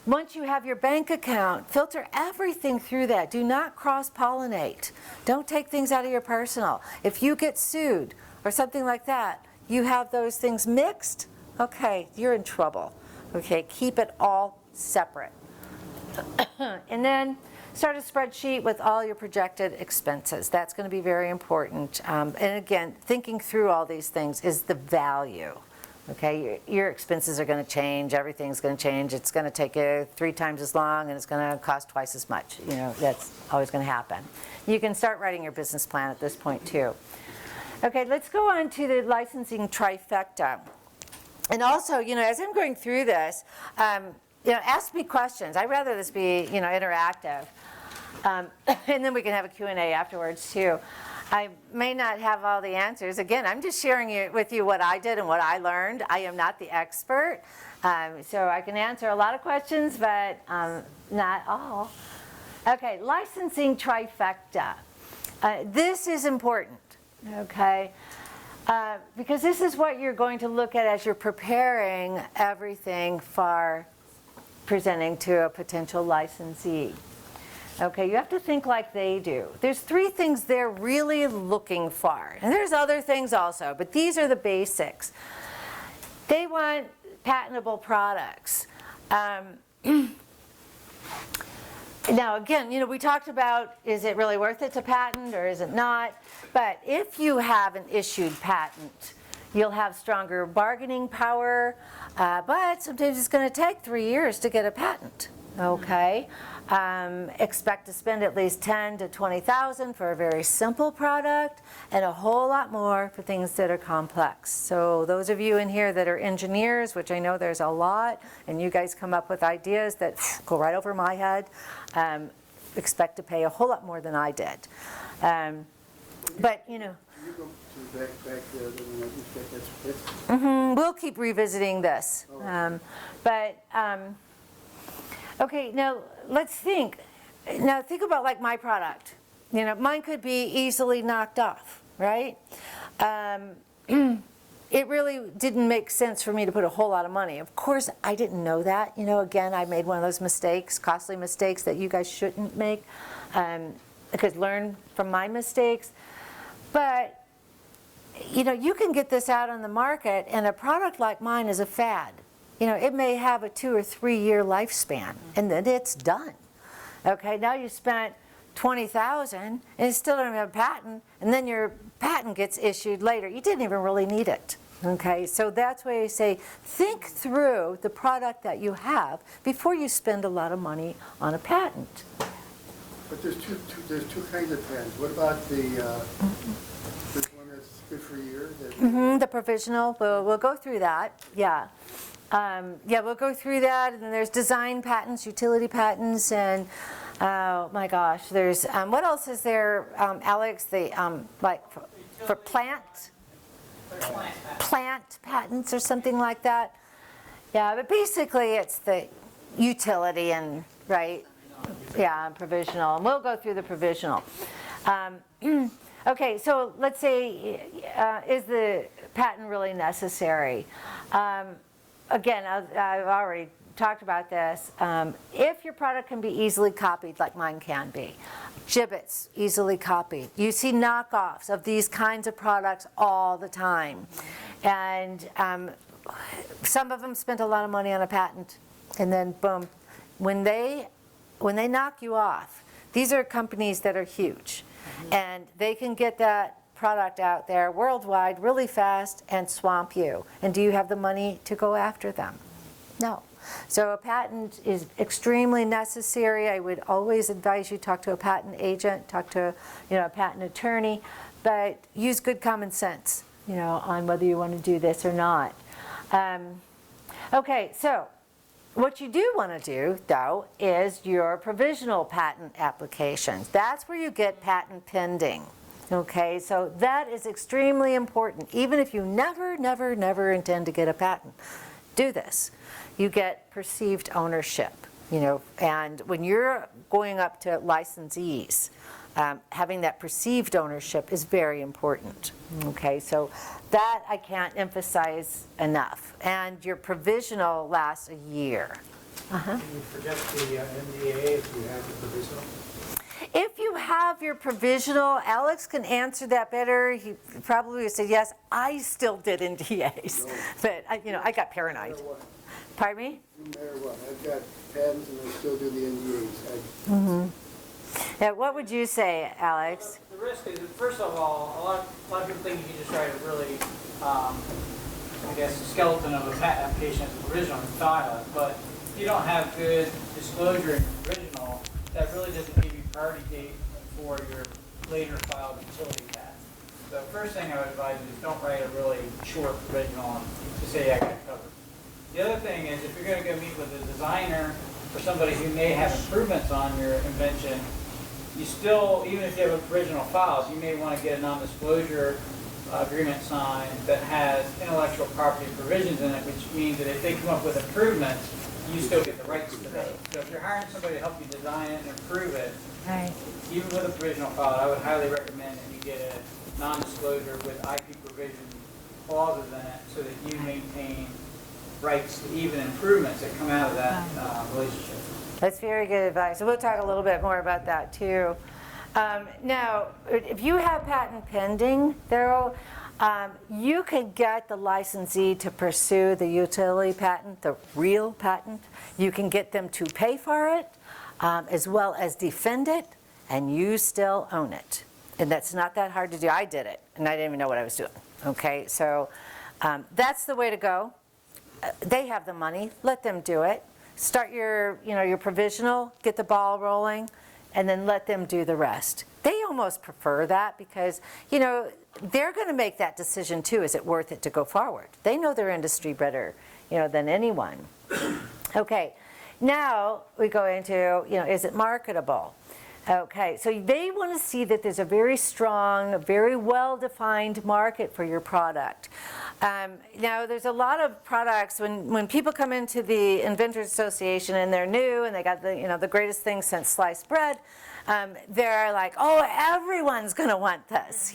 once you have your bank account, filter everything through that. Do not cross-pollinate. Don't take things out of your personal. If you get sued or something like that, you have those things mixed, okay, you're in trouble. Okay, keep it all separate. And then start a spreadsheet with all your projected expenses. That's going to be very important. And again, thinking through all these things is the value. Okay, your expenses are going to change. Everything's going to change. It's going to take you 3 times as long, and it's going to cost twice as much. You know, that's always going to happen. You can start writing your business plan at this point too. Okay, let's go on to the licensing trifecta. And also, you know, as I'm going through this, you know, ask me questions. I'd rather this be, you know, interactive. And then we can have a Q&A afterwards too. I may not have all the answers. Again, I'm just sharing with you what I did and what I learned. I am not the expert. So I can answer a lot of questions, but not all. Okay, licensing trifecta. This is important, okay? Because this is what you're going to look at as you're preparing everything for presenting to a potential licensee. Okay, you have to think like they do. There's 3 things they're really looking for. And there's other things also, but these are the basics. They want patentable products. Now again, you know, we talked about, is it really worth it to patent or is it not? But if you have an issued patent, you'll have stronger bargaining power, but sometimes it's going to take 3 years to get a patent, okay? expect to spend at least 10 to 20,000 for a very simple product and a whole lot more for things that are complex. So those of you in here that are engineers, which I know there's a lot, and you guys come up with ideas that go right over my head, expect to pay a whole lot more than I did. But, you know, You go to back there, then I think that's, we'll keep revisiting this. Okay, now let's think. Now think about like my product. You know, mine could be easily knocked off, right? It really didn't make sense for me to put a whole lot of money. Of course, I didn't know that. You know, again, I made one of those mistakes, costly mistakes that you guys shouldn't make. Because learn from my mistakes. But you know, you can get this out on the market, and a product like mine is a fad. You know, it may have a 2 or 3 year lifespan, and then it's done. Okay, now you spent $20,000, and you still don't have a patent, and then your patent gets issued later. You didn't even really need it. Okay, so that's why I say think through the product that you have before you spend a lot of money on a patent. but there's two kinds of patents. What about the, this one that's good for a year? The provisional, we'll go through that, yeah. Yeah, we'll go through that, and then there's design patents, utility patents, and, oh my gosh, there's, what else is there, Alex, the, like, for plant patents or something like that? Yeah, but basically it's the utility and, right, yeah, provisional, and we'll go through the provisional. Okay, so let's say, is the patent really necessary? Again, I've already talked about this. If your product can be easily copied, like mine can be, gibbets easily copied. You see knockoffs of these kinds of products all the time. And some of them spent a lot of money on a patent, and then boom. When they knock you off, these are companies that are huge, and they can get that product out there worldwide really fast and swamp you. And do you have the money to go after them? No. So a patent is extremely necessary. I would always advise you talk to a patent agent, talk to a patent attorney, but use good common sense, on whether you want to do this or not. Okay, so what you do want to do, though, is your provisional patent applications. That's where you get patent pending. Okay, so that is extremely important. Even if you never intend to get a patent, do this. You get perceived ownership, and when you're going up to licensees, having that perceived ownership is very important. Okay, so that I can't emphasize enough. And your provisional lasts a year. Can you forget the NDA if you have the provisional? If you have your provisional, Alex can answer that better. He probably would say, yes, I still did NDAs, but I got paranoid. Pardon me? No matter what, I've got patents and I still do the NDAs. Yeah, what would you say, Alex? The risk is, first of all, a lot of people think you can just write a really, skeleton of a patent application as a provisional and file it, but if you don't have good disclosure in your provisional, that really doesn't give you priority date for your later filed utility patent. So first thing I would advise is don't write a really short provisional and just say I got it covered. The other thing is if you're going to go meet with a designer or somebody who may have improvements on your invention, you still, even if you have a provisional filed, you may want to get a non-disclosure agreement signed that has intellectual property provisions in it, which means that if they come up with improvements, you still get the rights to those. So if you're hiring somebody to help you design it and improve it, Right. even with a provisional file, I would highly recommend that you get a non-disclosure with IP provision clauses in it so that you maintain rights to even improvements that come out of that relationship. That's very good advice. So we'll talk a little bit more about that too. Now, if you have patent pending, you can get the licensee to pursue the utility patent, the real patent. You can get them to pay for it, as well as defend it, and you still own it. And that's not that hard to do. I did it, and I didn't even know what I was doing. Okay, so that's the way to go. They have the money. Let them do it. start your, your provisional, get the ball rolling, and then let them do the rest. They almost prefer that because, they're going to make that decision too. Is it worth it to go forward? They know their industry better, than anyone. Okay, now we go into, is it marketable? Okay, so they want to see that there's a very strong, very well-defined market for your product. Now, there's a lot of products, when people come into the Inventors Association and they're new and they got the greatest thing since sliced bread, they're like, oh, everyone's going to want this,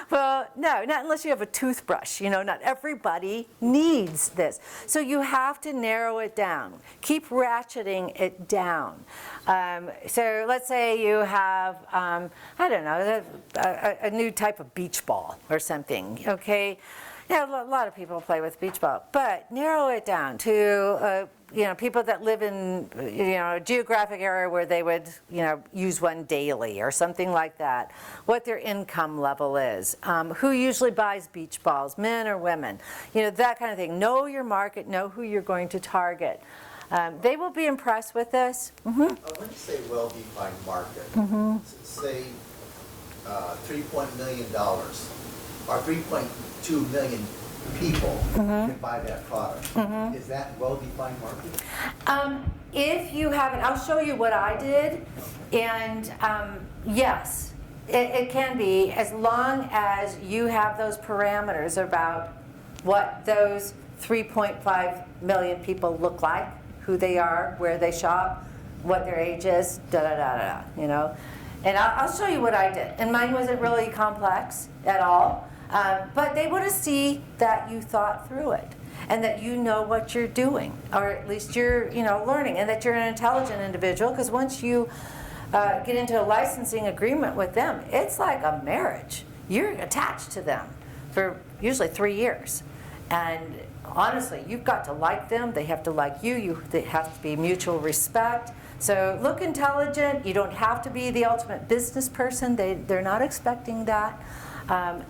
Well, no, not unless you have a toothbrush, not everybody needs this. So you have to narrow it down. Keep ratcheting it down. So let's say you have, I don't know, a new type of beach ball or something, okay? A lot of people play with beach ball, but narrow it down to, people that live in, a geographic area where they would, use one daily or something like that. What their income level is, who usually buys beach balls, men or women, that kind of thing. Know your market, know who you're going to target. They will be impressed with this. When you say well-defined market, say $3 million or 3.2 million people can buy that product. Is that well-defined market? If you haven't, I'll show you what I did, and yes, it can be, as long as you have those parameters about what those 3.5 million people look like, who they are, where they shop, what their age is, And I'll show you what I did. And mine wasn't really complex at all. But they want to see that you thought through it and that you know what you're doing, or at least you're, learning, and that you're an intelligent individual, because once you get into a licensing agreement with them, it's like a marriage. You're attached to them for usually 3 years. And honestly, you've got to like them. They have to like you. They have to be mutual respect. So look intelligent. You don't have to be the ultimate business person. They're not expecting that.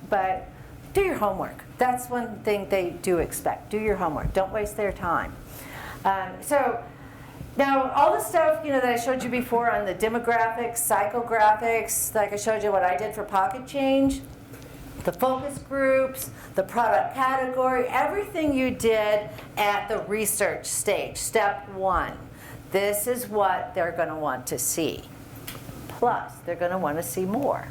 But do your homework. That's one thing they do expect. Do your homework. Don't waste their time. So now all the stuff that I showed you before on the demographics, psychographics, like I showed you what I did for Pocket Change, the focus groups, the product category, everything you did at the research stage, step 1. This is what they're going to want to see. Plus, they're going to want to see more.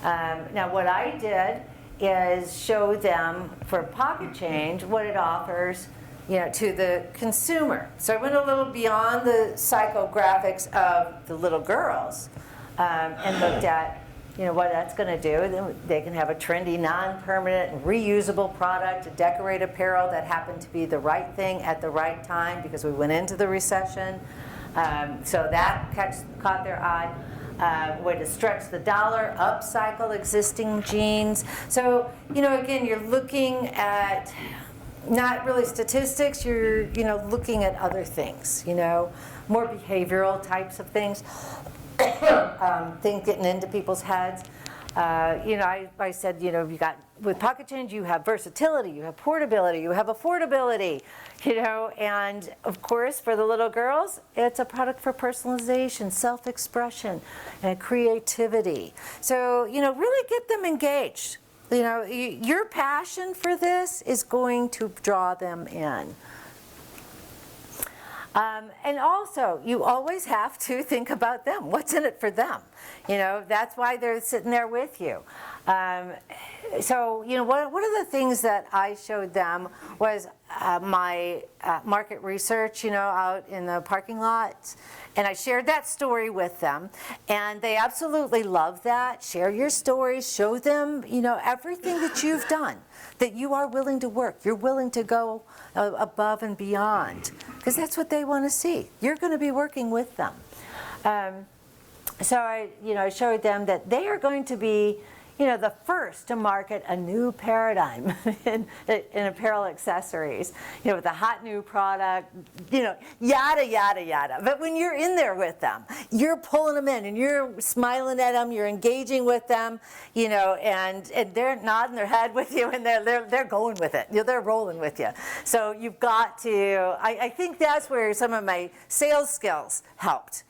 Now, what I did is show them for Pocket Change what it offers, to the consumer. So I went a little beyond the psychographics of the little girls and looked at, what that's going to do. Then they can have a trendy, non-permanent, reusable product, a decorate apparel that happened to be the right thing at the right time because we went into the recession. So that caught their eye. Way to stretch the dollar, upcycle existing jeans. So, again, you're looking at not really statistics, you're, looking at other things, more behavioral types of things, things getting into people's heads. I said, you got, with Pocket Change, you have versatility, you have portability, you have affordability, and of course, for the little girls, it's a product for personalization, self-expression, and creativity. So, really get them engaged. Your passion for this is going to draw them in. And also, you always have to think about them. What's in it for them? That's why they're sitting there with you. So, one of the things that I showed them was my market research, out in the parking lots. And I shared that story with them. And they absolutely love that. Share your stories. Show them, everything that you've done, that you are willing to work. You're willing to go above and beyond. Because that's what they want to see. You're going to be working with them. So I showed them that they are going to be, the first to market a new paradigm in apparel accessories, with a hot new product, yada, yada, yada. But when you're in there with them, you're pulling them in and you're smiling at them, you're engaging with them, and they're nodding their head with you and they're going with it. They're rolling with you. So you've got to, I think that's where some of my sales skills helped.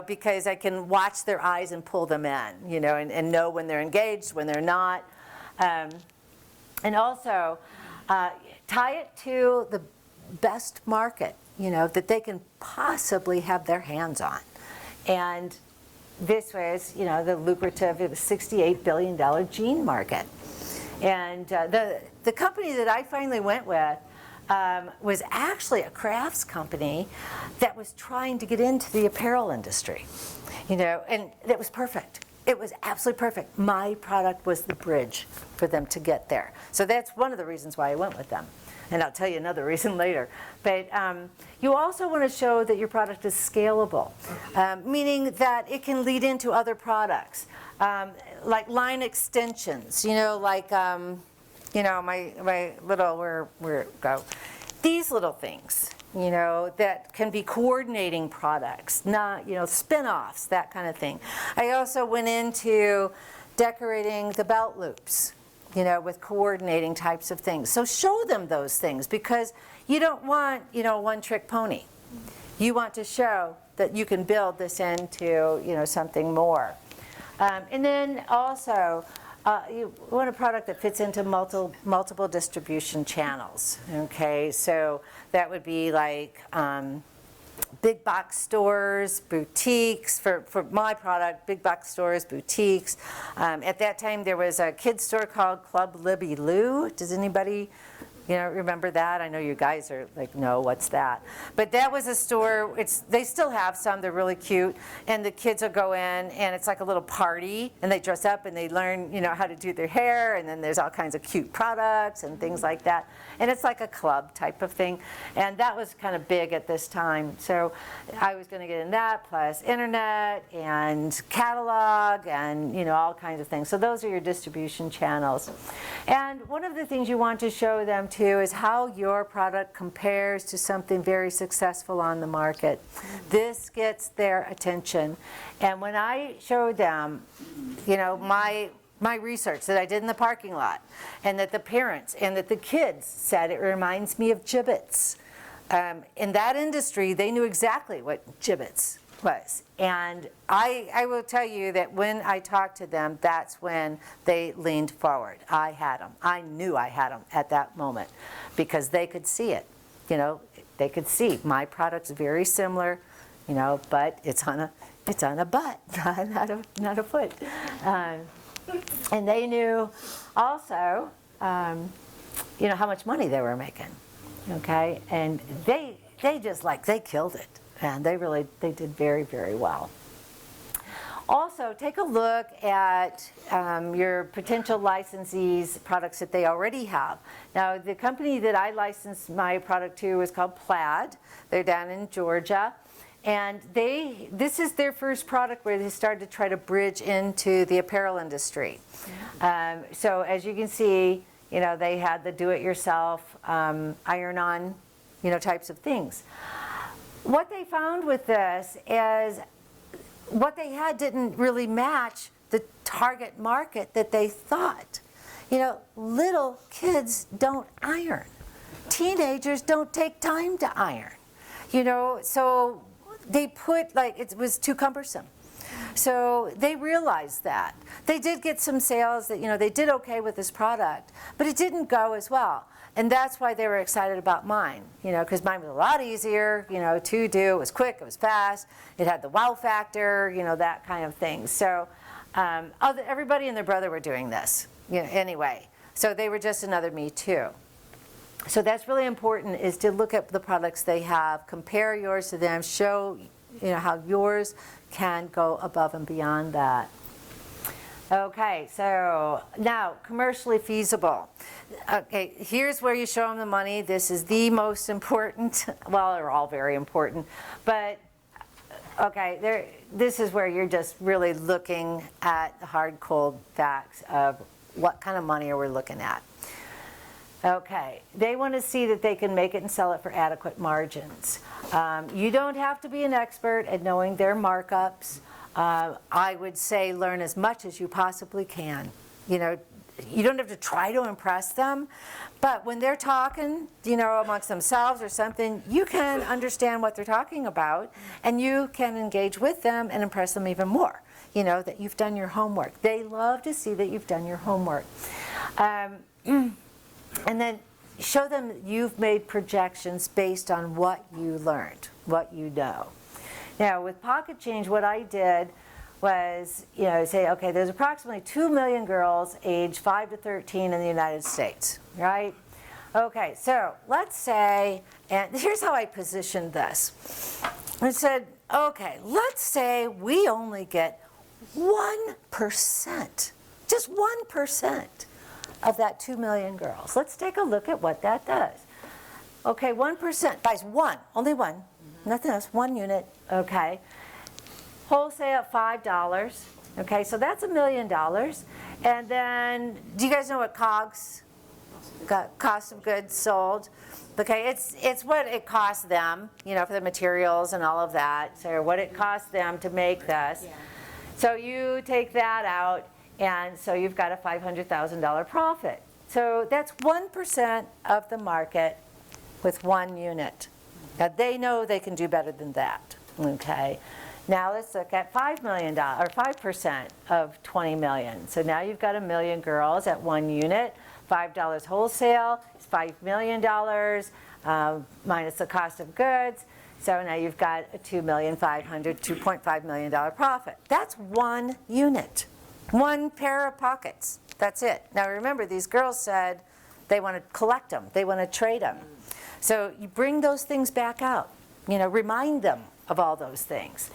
Because I can watch their eyes and pull them in, and know when they're engaged, when they're not. And also, tie it to the best market, that they can possibly have their hands on. And this was, the lucrative, it was $68 billion jean market. And the company that I finally went with was actually a crafts company that was trying to get into the apparel industry, and it was perfect. It was absolutely perfect. My product was the bridge for them to get there. So that's one of the reasons why I went with them. And I'll tell you another reason later. But you also want to show that your product is scalable, meaning that it can lead into other products, like line extensions, my little, where it go? These little things, that can be coordinating products, not, spin-offs, that kind of thing. I also went into decorating the belt loops, with coordinating types of things. So show them those things, because you don't want, one-trick pony. You want to show that you can build this into, something more. And then also, you want a product that fits into multiple distribution channels, okay? So that would be like big box stores, boutiques, for my product, big box stores, boutiques. At that time, there was a kids store called Club Libby Lou. Does anybody remember that? I know you guys are like, no, what's that? But that was a store, they still have some, they're really cute, and the kids will go in, and it's like a little party, and they dress up, and they learn, how to do their hair, and then there's all kinds of cute products and things like that. And it's like a club type of thing, and that was kind of big at this time. So I was going to get in that, plus internet, and catalog, and, all kinds of things. So those are your distribution channels. And one of the things you want to show them too is how your product compares to something very successful on the market. This gets their attention. And when I showed them, my research that I did in the parking lot, and that the parents and that the kids said it reminds me of Jibbitz. In that industry, they knew exactly what Jibbitz was. And I will tell you that when I talked to them, that's when they leaned forward. I had them. I knew I had them at that moment, because they could see it. They could see my product's very similar, but it's on a butt, not a foot. And they knew also, how much money they were making. Okay, and they killed it. And they did very, very well. Also, take a look at your potential licensees' products that they already have. Now, the company that I licensed my product to is called Plaid. They're down in Georgia. And this is their first product where they started to try to bridge into the apparel industry. So as you can see, they had the do-it-yourself, iron-on, types of things. What they found with this is what they had didn't really match the target market that they thought. Little kids don't iron. Teenagers don't take time to iron. So they put, it was too cumbersome. So they realized that. They did get some sales that, they did okay with this product, but it didn't go as well. And that's why they were excited about mine, because mine was a lot easier, to do. It was quick, it was fast, it had the wow factor, that kind of thing. So everybody and their brother were doing this, anyway. So they were just another me too. So that's really important, is to look at the products they have, compare yours to them, show how yours can go above and beyond that. Okay, so now commercially feasible. Okay, here's where you show them the money. This is the most important. Well, they're all very important, but Okay, this is where you're just really looking at the hard, cold facts of what kind of money are we looking at. Okay, they want to see that they can make it and sell it for adequate margins. You don't have to be an expert at knowing their markups. I would say learn as much as you possibly can. You know, you don't have to try to impress them, but when they're talking, you know, amongst themselves or something, you can understand what they're talking about, and you can engage with them and impress them even more. You know, that you've done your homework. They love to see that you've done your homework. And then show them that you've made projections based on what you learned, what you know. Now, with Pocket Change, what I did was, you know, say, okay, there's approximately 2 million girls aged 5 to 13 in the United States, right? Okay, so let's say, and here's how I positioned this. I said, okay, let's say we only get 1%, just 1% of that 2 million girls. Let's take a look at what that does. Okay, 1%, buys one, only one, nothing else, 1 unit, okay. Wholesale at $5, okay, so that's $1 million. And then, do you guys know what COGS, cost of goods sold? Okay, it's what it costs them, you know, for the materials and all of that, so what it costs them to make this. So you take that out, and so you've got a $500,000 profit. So that's 1% of the market with 1 unit. Now they know they can do better than that, okay? Now let's look at $5 million, or 5% of 20 million. So now you've got 1 million girls at 1 unit, $5 wholesale, it's $5 million minus the cost of goods. So now you've got a $2.5 million profit. That's 1 unit, 1 pair of pockets. That's it. Now remember, these girls said they want to collect them, they want to trade them. So you bring those things back out, you know, remind them of all those things.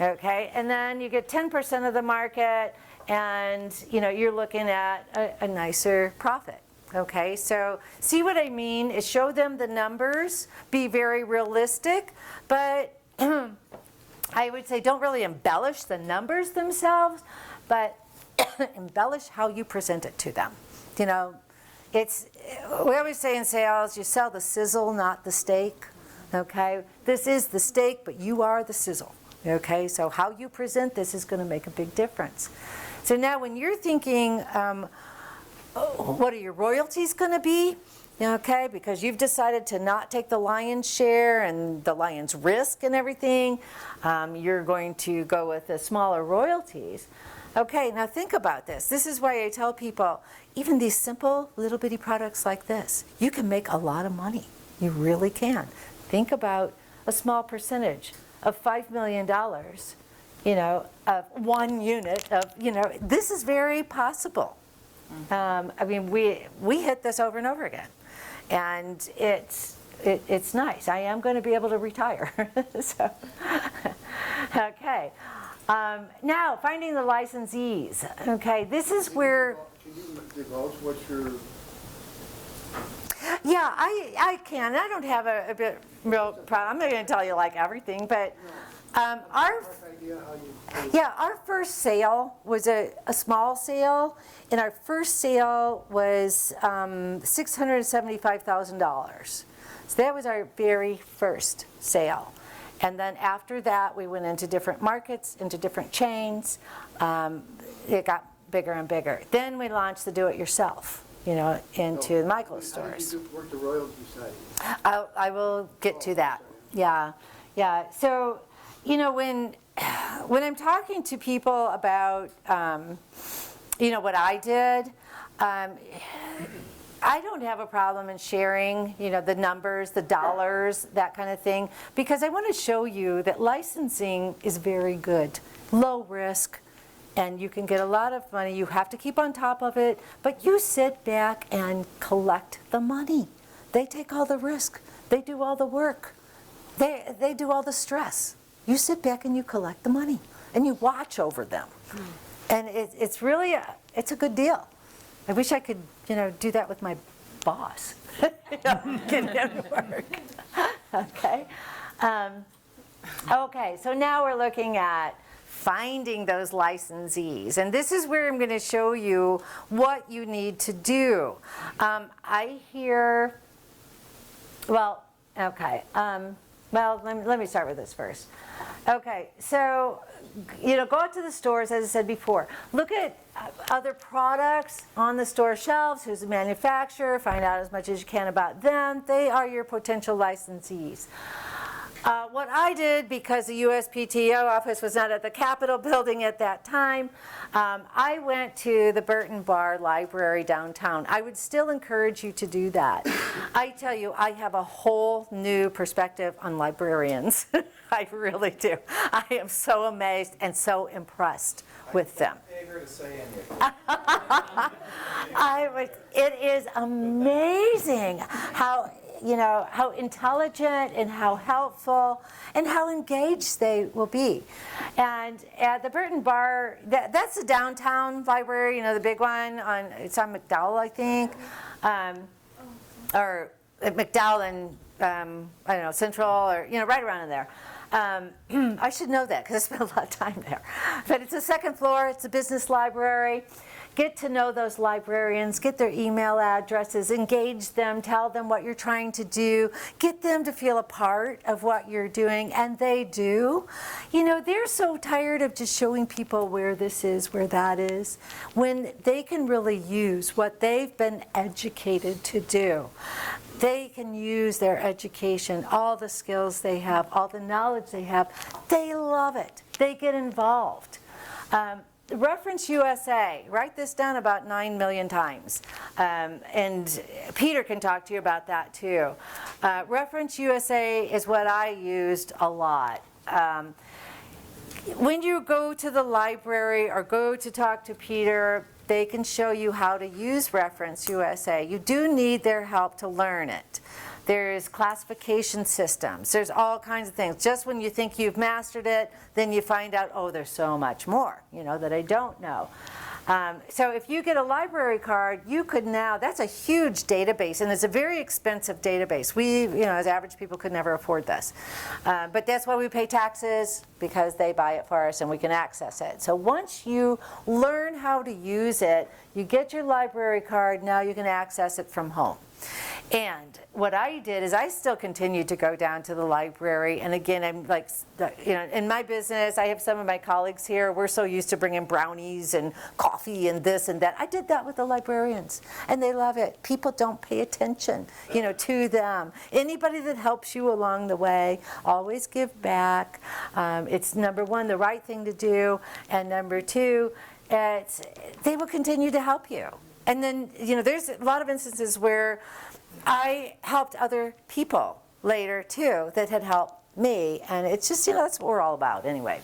Okay, and then you get 10% of the market, and you know, you're looking at a nicer profit. Okay, so see what I mean is show them the numbers, be very realistic, but I would say don't really embellish the numbers themselves, but embellish how you present it to them. You know, we always say in sales, you sell the sizzle, not the steak. Okay, this is the steak, but you are the sizzle. Okay, so how you present this is going to make a big difference. So now when you're thinking, what are your royalties going to be? Okay, because you've decided to not take the lion's share and the lion's risk and everything, you're going to go with the smaller royalties. Okay, now think about this. This is why I tell people, even these simple little bitty products like this, you can make a lot of money. You really can. Think about a small percentage of $5 million, you know, of 1 unit of, you know, this is very possible. I mean, we hit this over and over again, and it's nice. I am going to be able to retire. So, okay. Now, finding the licensees. Okay, this is where. Can you divulge what your? Yeah, I can. I don't have a bit real problem. I'm not going to tell you like everything, but our first sale was a small sale, and our first sale was $675,000. So that was our very first sale. And then after that, we went into different markets, into different chains. It got bigger and bigger. Then we launched the do-it-yourself, you know, into the Michaels stores. How did you work the royalty side? I will get to that. Yeah, yeah. So, you know, when I'm talking to people about, you know, what I did, I don't have a problem in sharing, you know, the numbers, the dollars, that kind of thing, because I want to show you that licensing is very good, low risk, and you can get a lot of money. You have to keep on top of it, but you sit back and collect the money. They take all the risk. They do all the work. They do all the stress. You sit back and you collect the money, and you watch over them. And it's really, it's a good deal. I wish I could, you know, do that with my boss. You know, get him to work. Okay. Okay, so now we're looking at finding those licensees. And this is where I'm going to show you what you need to do. I hear, well, okay. Well, let me start with this first. Okay, so, go out to the stores, as I said before. Look at other products on the store shelves, who's the manufacturer, find out as much as you can about them. They are your potential licensees. What I did, because the USPTO office was not at the Capitol building at that time, I went to the Burton Barr Library downtown. I would still encourage you to do that. I tell you, I have a whole new perspective on librarians. I really do. I am so amazed and so impressed with them. It is amazing how intelligent and how helpful and how engaged they will be. And at the Burton Barr, that's the downtown library, the big one it's on McDowell, I think, or at McDowell and I don't know, Central, or right around in there. I should know that because I spent a lot of time there. But it's the second floor. It's a business library. Get to know those librarians, get their email addresses, engage them, tell them what you're trying to do, get them to feel a part of what you're doing, and they do. They're so tired of just showing people where this is, where that is, when they can really use what they've been educated to do. They can use their education, all the skills they have, all the knowledge they have. They love it. They get involved. Reference USA, write this down about 9 million times. And Peter can talk to you about that too. Reference USA is what I used a lot. When you go to the library or go to talk to Peter, they can show you how to use Reference USA. You do need their help to learn it. There's classification systems. There's all kinds of things. Just when you think you've mastered it, then you find out, oh, there's so much more, that I don't know. So if you get a library card, you could now, that's a huge database, and it's a very expensive database. We, as average people could never afford this. But that's why we pay taxes, because they buy it for us and we can access it. So once you learn how to use it, you get your library card, now you can access it from home. And what I did is I still continued to go down to the library. And again, I'm like, in my business, I have some of my colleagues here. We're so used to bringing brownies and coffee and this and that. I did that with the librarians, and they love it. People don't pay attention, to them. Anybody that helps you along the way, always give back. It's number one, the right thing to do, and number two, they will continue to help you. And then, there's a lot of instances where I helped other people later too that had helped me, and it's just, that's what we're all about anyway.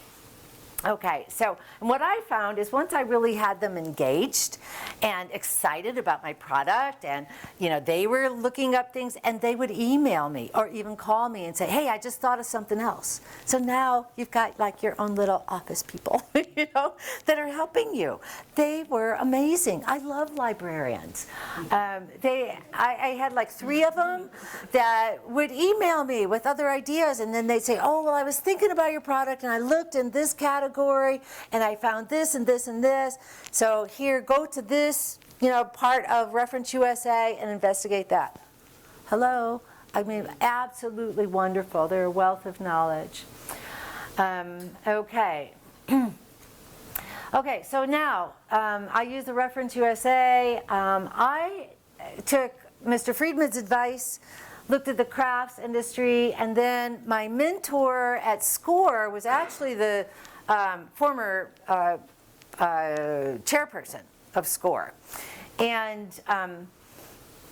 Okay, so what I found is once I really had them engaged and excited about my product, and they were looking up things, and they would email me or even call me and say, hey, I just thought of something else. So now you've got like your own little office people, that are helping you. They were amazing. I love librarians. I had like 3 of them that would email me with other ideas, and then they'd say, oh, well, I was thinking about your product, and I looked in this category, and I found this and this and this. So here, go to this, part of Reference USA and investigate that. Hello? I mean, absolutely wonderful. They're a wealth of knowledge. Okay. Okay, so now I use the Reference USA. I took Mr. Friedman's advice, looked at the crafts industry, and then my mentor at SCORE was actually the former chairperson of SCORE. And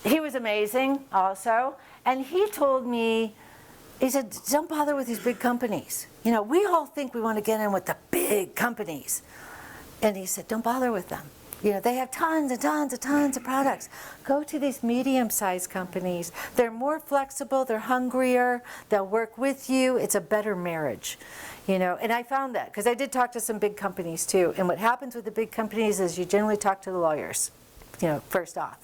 he was amazing also. And he told me, he said, don't bother with these big companies. We all think we want to get in with the big companies. And he said, don't bother with them. They have tons and tons and tons of products. Go to these medium-sized companies. They're more flexible, they're hungrier, they'll work with you. It's a better marriage. And I found that because I did talk to some big companies too. And what happens with the big companies is you generally talk to the lawyers, first off.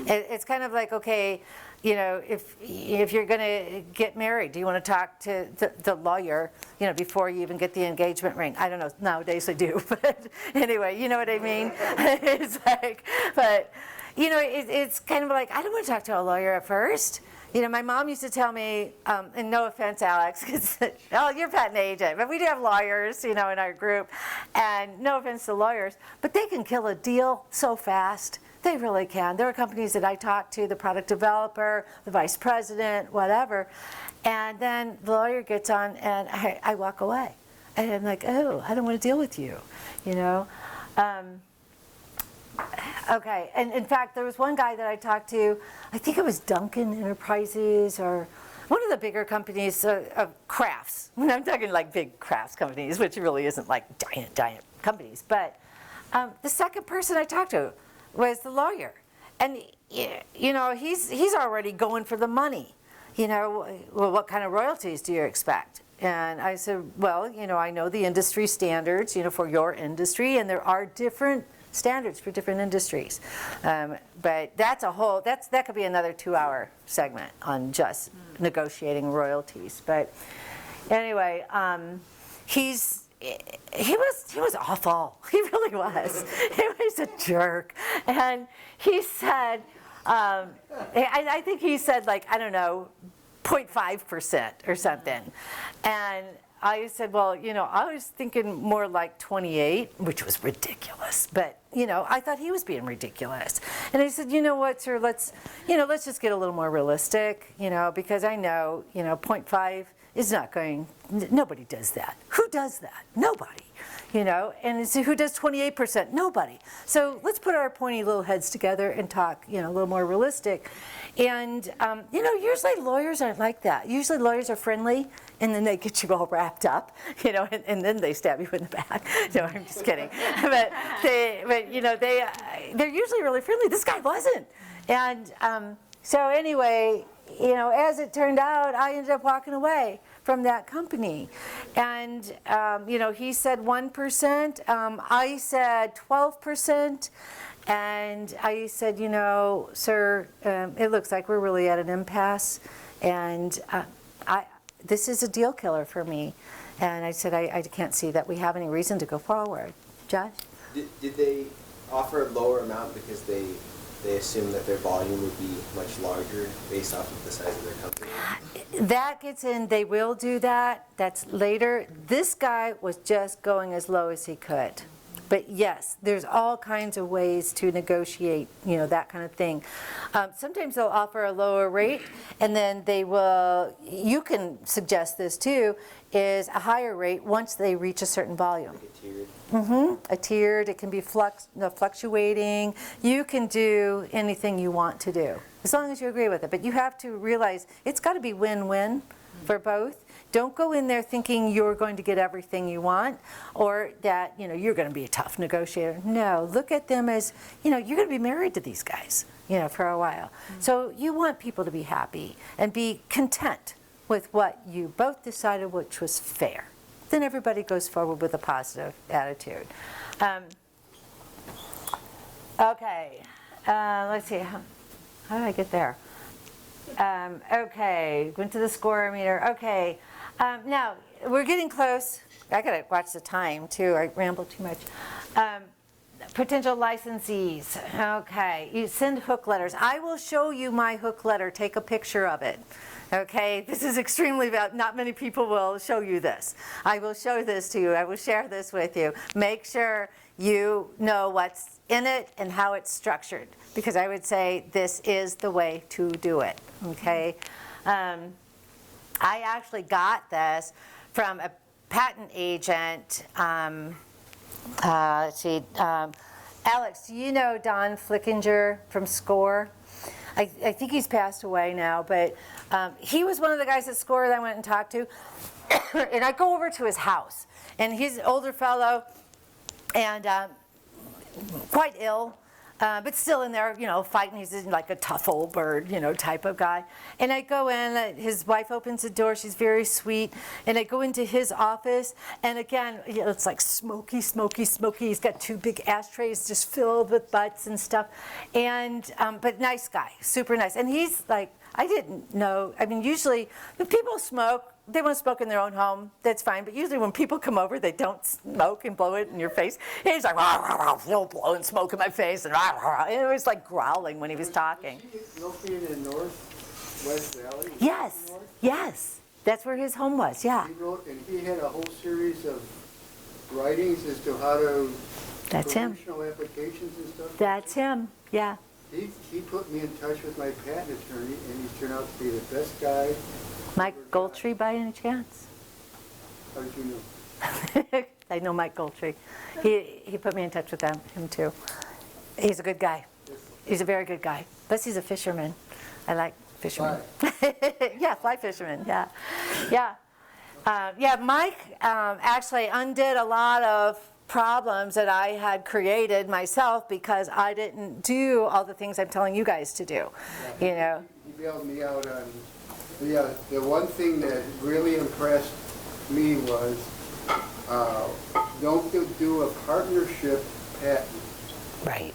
It's kind of like, okay, you know, if you're going to get married, do you want to talk to the lawyer, you know, before you even get the engagement ring? I don't know, nowadays they do, but anyway, you know what I mean? It's like, but, you know, it's kind of like, I don't want to talk to a lawyer at first. You know, my mom used to tell me, and no offense, Alex, because, oh, you're a patent agent, but we do have lawyers, you know, in our group, and no offense to lawyers, but they can kill a deal so fast. They really can. There are companies that I talk to, the product developer, the vice president, whatever, and then the lawyer gets on, and I walk away. And I'm like, oh, I don't want to deal with you, you know. Okay, and in fact, there was one guy that I talked to, I think it was Duncan Enterprises or one of the bigger companies of crafts. I mean, I'm talking like big crafts companies, which really isn't like giant companies. But the second person I talked to was the lawyer. And, you know, he's already going for the money. You know, well, what kind of royalties do you expect? And I said, well, you know, I know the industry standards, you know, for your industry, and there are different standards for different industries. But that's a whole, that could be another 2-hour segment on just negotiating royalties. But anyway, he was awful. He really was. He was a jerk. And he said, I think he said like, I don't know, 0.5% or something. And I said, well, you know, I was thinking more like 28, which was ridiculous. But, you know, I thought he was being ridiculous. And I said, you know what, sir, let's just get a little more realistic, you know, because I know, you know, 0.5 is not going, nobody does that. Who does that? Nobody. You know, and so who does 28%? Nobody. So let's put our pointy little heads together and talk, you know, a little more realistic. And, you know, usually lawyers aren't like that. Usually lawyers are friendly, and then they get you all wrapped up, you know, and then they stab you in the back. No, I'm just kidding. But you know, they're usually really friendly. This guy wasn't. And so anyway, you know, as it turned out, I ended up walking away from that company. And, you know, he said 1%, I said 12%, and I said, you know, sir, it looks like we're really at an impasse, and this is a deal killer for me. And I said, I can't see that we have any reason to go forward. Josh? Did they offer a lower amount because they assumed that their volume would be much larger based off of the size of their company? That gets in, they will do that. That's later. This guy was just going as low as he could. But yes, there's all kinds of ways to negotiate, you know, that kind of thing. Sometimes they'll offer a lower rate, and then they will, you can suggest this too, is a higher rate once they reach a certain volume. Like a tiered? Mm-hmm. A tiered, it can be fluctuating. You can do anything you want to do, as long as you agree with it. But you have to realize it's got to be win-win for both. Don't go in there thinking you're going to get everything you want, or that, you know, you're going to be a tough negotiator. No, look at them as, you know, you're going to be married to these guys, you know, for a while. Mm-hmm. So you want people to be happy and be content with what you both decided which was fair. Then everybody goes forward with a positive attitude. Okay, let's see, how did I get there? Okay, went to the score meter. Okay, now we're getting close. I gotta watch the time too. I ramble too much. Potential licensees. Okay, you send hook letters. I will show you my hook letter. Take a picture of it. Okay, this is extremely valuable. Not many people will show you this. I will show this to you. I will share this with you. Make sure you know what's in it and how it's structured, because I would say this is the way to do it. Okay, I actually got this from a patent agent. Let's see, Alex, do you know Don Flickinger from SCORE? I think he's passed away now, but he was one of the guys at SCORE that I went and talked to. And I go over to his house, and he's an older fellow and quite ill. but still in there, fighting. He's like a tough old bird, type of guy. And I go in, his wife opens the door, she's very sweet, and I go into his office, and again, it's like smoky, smoky, smoky. He's got 2 big ashtrays just filled with butts and stuff. And, but nice guy, super nice. And he's like, I didn't know, usually when people smoke, they want to smoke in their own home, that's fine. But usually when people come over, they don't smoke and blow it in your face. And he's like, rah, rah, rah, he'll blow and smoke in my face. And, rah, rah, rah. And it was like growling when he was talking. Was he located in Northwest Valley? Yes, yes. That's where his home was, yeah. He wrote, and he had a whole series of writings as to how to That's him. promotional applications and stuff. That's him, yeah. He put me in touch with my patent attorney, and he turned out to be the best guy. Mike Goldtree by any chance? How did you know? I know Mike Goldtree. He put me in touch with him too. He's a good guy. He's a very good guy. Plus he's a fisherman. I like fishermen. Yeah, fly fisherman, yeah. Yeah, Mike actually undid a lot of problems that I had created myself because I didn't do all the things I'm telling you guys to do, He bailed me out on, the one thing that really impressed me was don't do a partnership patent. Right.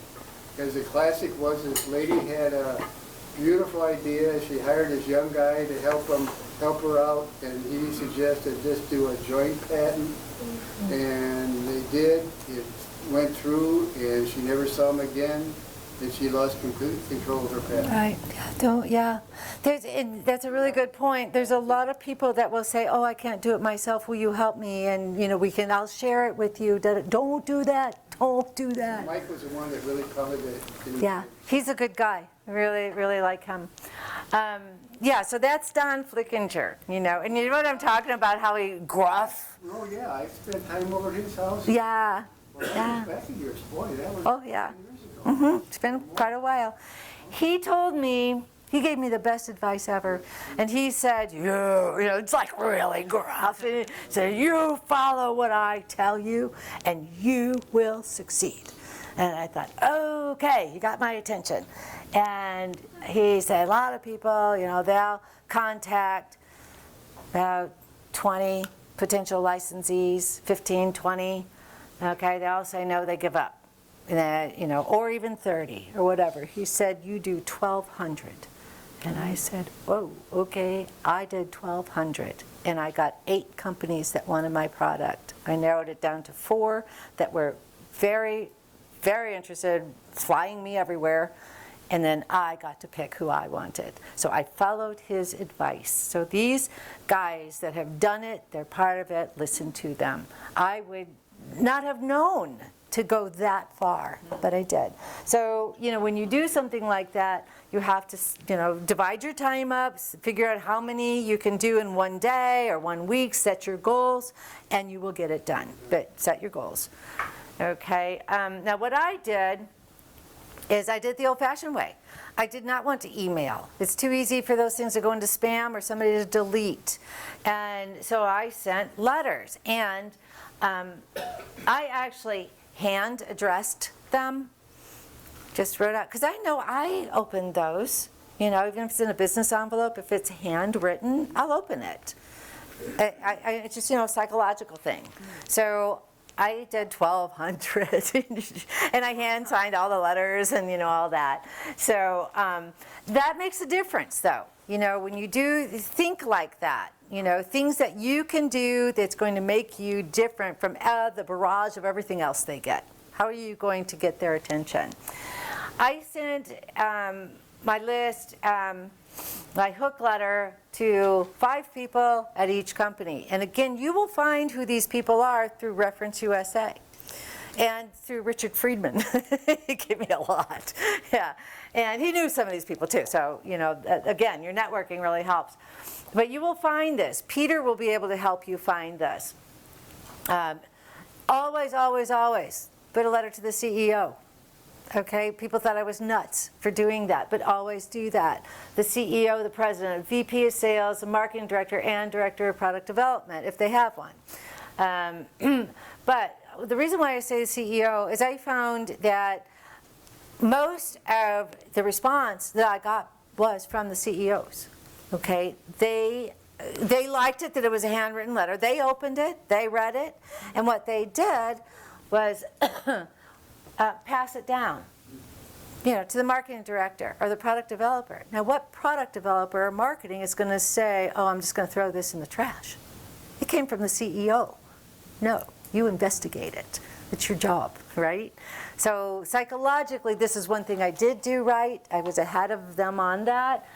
Because the classic was this lady had a beautiful idea. She hired this young guy to help her out, and he suggested just do a joint patent. And they did. It went through, and she never saw him again. And she lost complete control of her patent. Right. That's a really good point. There's a lot of people that will say, "Oh, I can't do it myself. Will you help me?" And I'll share it with you. Don't do that. Don't do that. Mike was the one that really covered it. Yeah, he's a good guy. I really, really like him. Yeah, so that's Don Flickinger, and you know what I'm talking about, how he gruff. Oh, yeah, I spent time over at his house. Yeah, Well, that yeah. was back in years. Boy, that was Oh, yeah. 10 years ago. It's been quite a while. He told me, he gave me the best advice ever, and he said, it's like really gruff. And he said, you follow what I tell you, and you will succeed. And I thought, okay, you got my attention. And he said, a lot of people, they'll contact about 20 potential licensees, 15, 20. Okay, they all say no, they give up. Or even 30 or whatever. He said, you do 1,200. And I said, whoa, okay, I did 1,200. And I got 8 companies that wanted my product. I narrowed it down to 4 that were very, very interested, flying me everywhere. And then I got to pick who I wanted. So I followed his advice. So these guys that have done it, they're part of it, listen to them. I would not have known to go that far, but I did. So, when you do something like that, you have to, divide your time up, figure out how many you can do in one day or 1 week, set your goals, and you will get it done. But set your goals. Okay, now what I did is I did the old-fashioned way. I did not want to email. It's too easy for those things to go into spam or somebody to delete. And so I sent letters. And I actually hand-addressed them. Just wrote out, because I know I opened those. Even if it's in a business envelope, if it's handwritten, I'll open it. It's just, a psychological thing. So I did 1,200, and I hand-signed all the letters and, all that. So that makes a difference, though. When you do think like that, things that you can do that's going to make you different from the barrage of everything else they get. How are you going to get their attention? I sent my list, my hook letter to 5 people at each company. And again, you will find who these people are through Reference USA and through Richard Friedman. He gave me a lot. Yeah. And he knew some of these people too. So, again, your networking really helps. But you will find this. Peter will be able to help you find this. Always, always, always put a letter to the CEO. Okay, people thought I was nuts for doing that, but always do that. The CEO, the president, VP of sales, the marketing director, and director of product development, if they have one. But the reason why I say the CEO is I found that most of the response that I got was from the CEOs, okay? They liked it, that it was a handwritten letter. They opened it, they read it, and what they did was pass it down, to the marketing director or the product developer. Now, what product developer or marketing is going to say, oh, I'm just going to throw this in the trash? It came from the CEO. No, you investigate it. It's your job, right? So psychologically, this is one thing I did do right. I was ahead of them on that.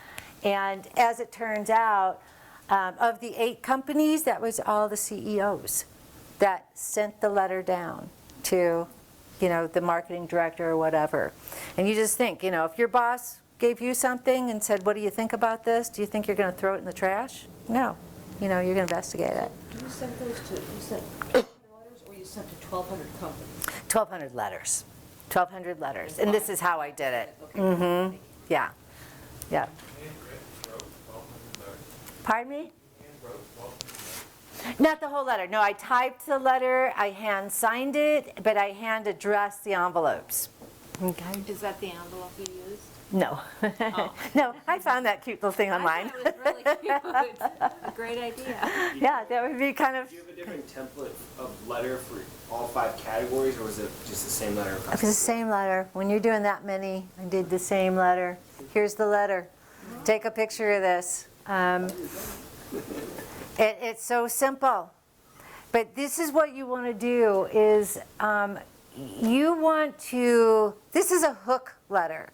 And as it turns out, of the 8 companies, that was all the CEOs that sent the letter down to, the marketing director or whatever. And you just think, if your boss gave you something and said, what do you think about this? Do you think you're going to throw it in the trash? No. You're going to investigate it. You sent those to, you sent 1,200 letters, or you sent to 1,200 companies? 1,200 letters. 1,200 letters. And this is how I did it. Okay. Mm-hmm. Yeah. Yeah. Pardon me? Not the whole letter. No, I typed the letter, I hand signed it, but I hand addressed the envelopes. Okay. Is that the envelope you used? No. No, I found that cute little thing online. I thought it was really cute. A great idea. Yeah, that would be kind of, Do you have a different template of letter for all 5 categories, or was it just the same letter? it was the same letter. When you're doing that many, I did the same letter. Here's the letter. Take a picture of this. It's so simple. But this is what you want to do is you want to, this is a hook letter.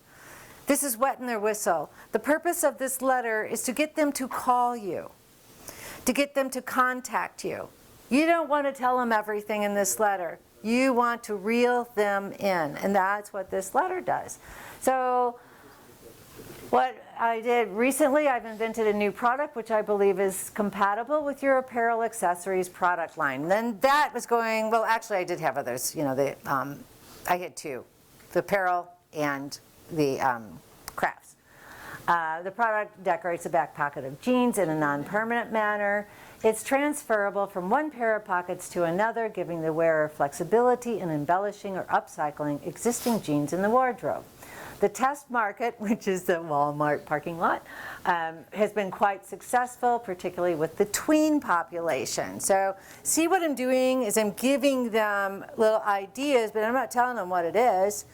This is wetting their whistle. The purpose of this letter is to get them to call you, to get them to contact you. You don't want to tell them everything in this letter. You want to reel them in, and that's what this letter does. So what I did recently, I've invented a new product which I believe is compatible with your apparel accessories product line. Then that was going, well, actually I did have others. I had 2, the apparel and the crafts. The product decorates the back pocket of jeans in a non-permanent manner. It's transferable from one pair of pockets to another, giving the wearer flexibility in embellishing or upcycling existing jeans in the wardrobe. The test market, which is the Walmart parking lot, has been quite successful, particularly with the tween population. So see what I'm doing is I'm giving them little ideas, but I'm not telling them what it is.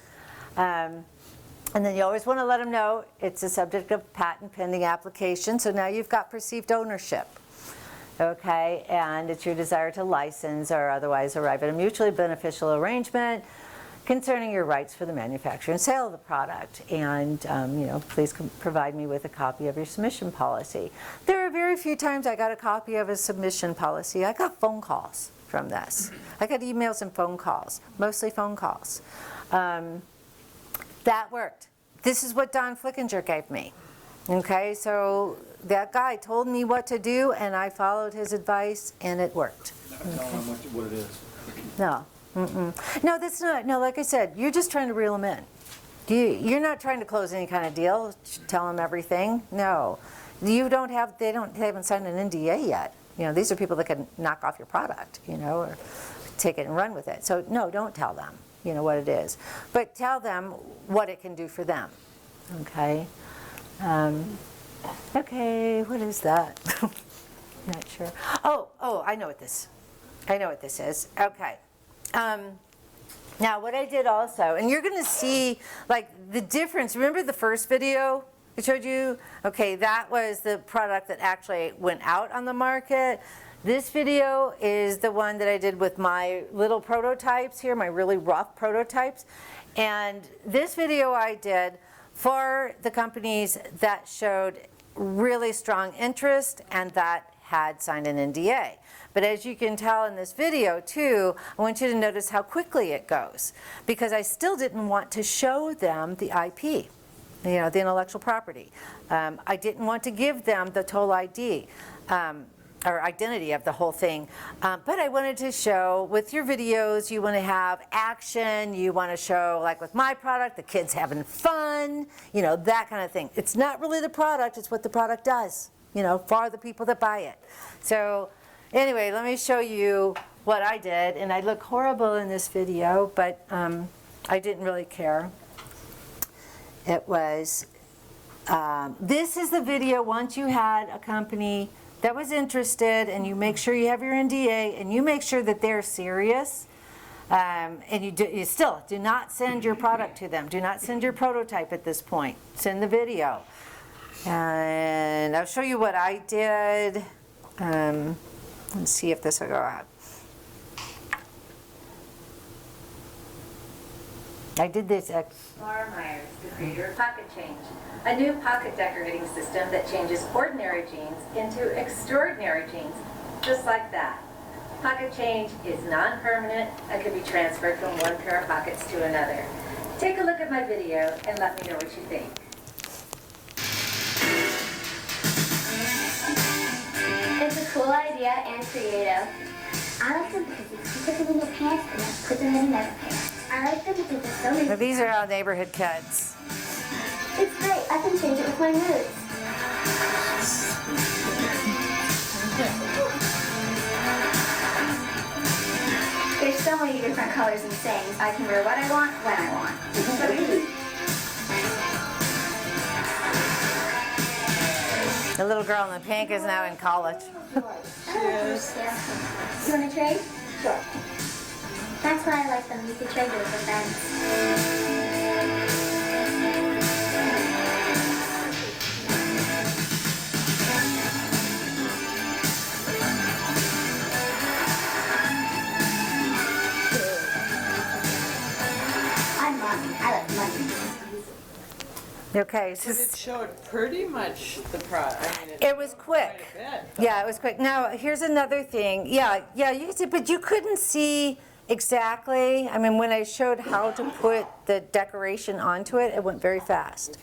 And then you always want to let them know it's a subject of patent pending application. So now you've got perceived ownership. Okay, and it's your desire to license or otherwise arrive at a mutually beneficial arrangement concerning your rights for the manufacture and sale of the product. And, please provide me with a copy of your submission policy. There are very few times I got a copy of a submission policy. I got phone calls from this. I got emails and phone calls, mostly phone calls. That worked. This is what Don Flickinger gave me. Okay, so that guy told me what to do, and I followed his advice, and it worked. Not telling them what it is. No. No, that's not. No, like I said, you're just trying to reel them in. You're not trying to close any kind of deal, tell them everything. No. They haven't signed an NDA yet. These are people that can knock off your product, or take it and run with it. So, no, don't tell them, what it is. But tell them what it can do for them. Okay? Okay, what is that? Not sure. Oh, I know what this is. Okay. Now what I did also, and you're going to see the difference. Remember the first video I showed you? Okay, that was the product that actually went out on the market. This video is the one that I did with my little prototypes here, my really rough prototypes. And this video I did for the companies that showed really strong interest and that had signed an NDA. But as you can tell in this video too, I want you to notice how quickly it goes, because I still didn't want to show them the IP, the intellectual property. I didn't want to give them the total ID or identity of the whole thing, but I wanted to show, with your videos, you want to have action, you want to show, like with my product, the kids having fun, that kind of thing. It's not really the product, it's what the product does, for the people that buy it. So anyway, let me show you what I did, and I look horrible in this video, but I didn't really care. It was, this is the video once you had a company that was interested, and you make sure you have your NDA, and you make sure that they're serious. And you still do not send your product to them. Do not send your prototype at this point. Send the video. And I'll show you what I did. Let's see if this will go out. I did this. Laura Myers, the creator of Pocket Change, a new pocket decorating system that changes ordinary jeans into extraordinary jeans, just like that. Pocket Change is non-permanent and can be transferred from one pair of pockets to another. Take a look at my video and let me know what you think. It's a cool idea and creative. I like them because you put them in your pants and then put them in another pair. I like them because they're so Well, these are our neighborhood kids. It's great. I can change it with my moods. There's so many different colors and sayings. I can wear what I want, when I want. The little girl in the pink is now in college. Cheers. You want to trade? Sure. That's why I like them. You can trade with your friends. I'm Mommy. I like money. Okay, so But it showed pretty much the product. I mean, it was quick. quite a bit. Yeah, it was quick. Now, here's another thing. Yeah, you can see, but you couldn't see exactly. I mean, when I showed how to put the decoration onto it, it went very fast.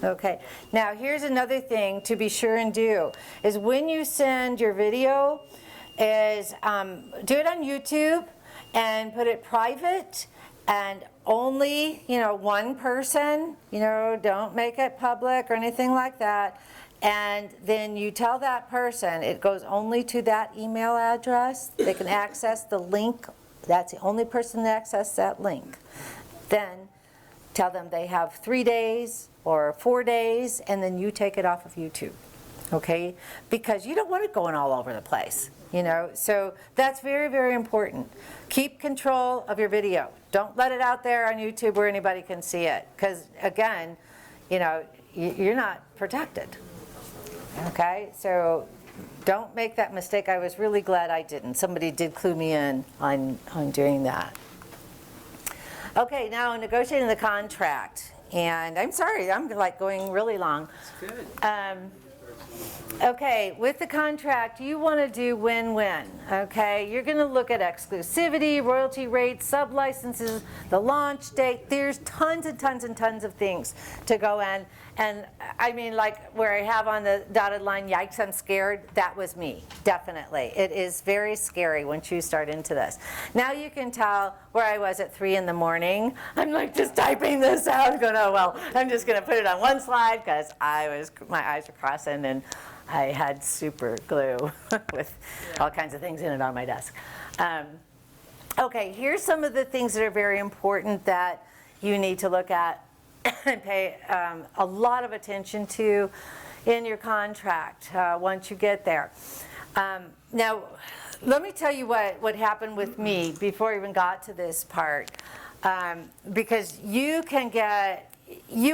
Okay. Now, here's another thing to be sure and do, is when you send your video, is do it on YouTube and put it private, and only, one person, don't make it public or anything like that. And then you tell that person, it goes only to that email address. They can access the link. That's the only person to access that link. Then tell them they have 3 days or 4 days, and then you take it off of YouTube. Okay? Because you don't want it going all over the place. So that's very, very important. Keep control of your video. Don't let it out there on YouTube where anybody can see it. Because, again, you're not protected. Okay? So don't make that mistake. I was really glad I didn't. Somebody did clue me in on doing that. Okay, now negotiating the contract. And I'm sorry, I'm going really long. It's good. Okay, with the contract, you want to do win-win, okay? You're going to look at exclusivity, royalty rates, sub-licenses, the launch date. There's tons and tons and tons of things to go in. And I mean, like where I have on the dotted line, yikes, I'm scared, that was me, definitely. It is very scary once you start into this. Now you can tell where I was at 3 in the morning. I'm like just typing this out, going, oh, well, I'm just going to put it on one slide because my eyes were crossing, and I had super glue with all kinds of things in it on my desk. Okay, here's some of the things that are very important that you need to look at and pay a lot of attention to in your contract once you get there. Now, let me tell you what happened with me before I even got to this part, because you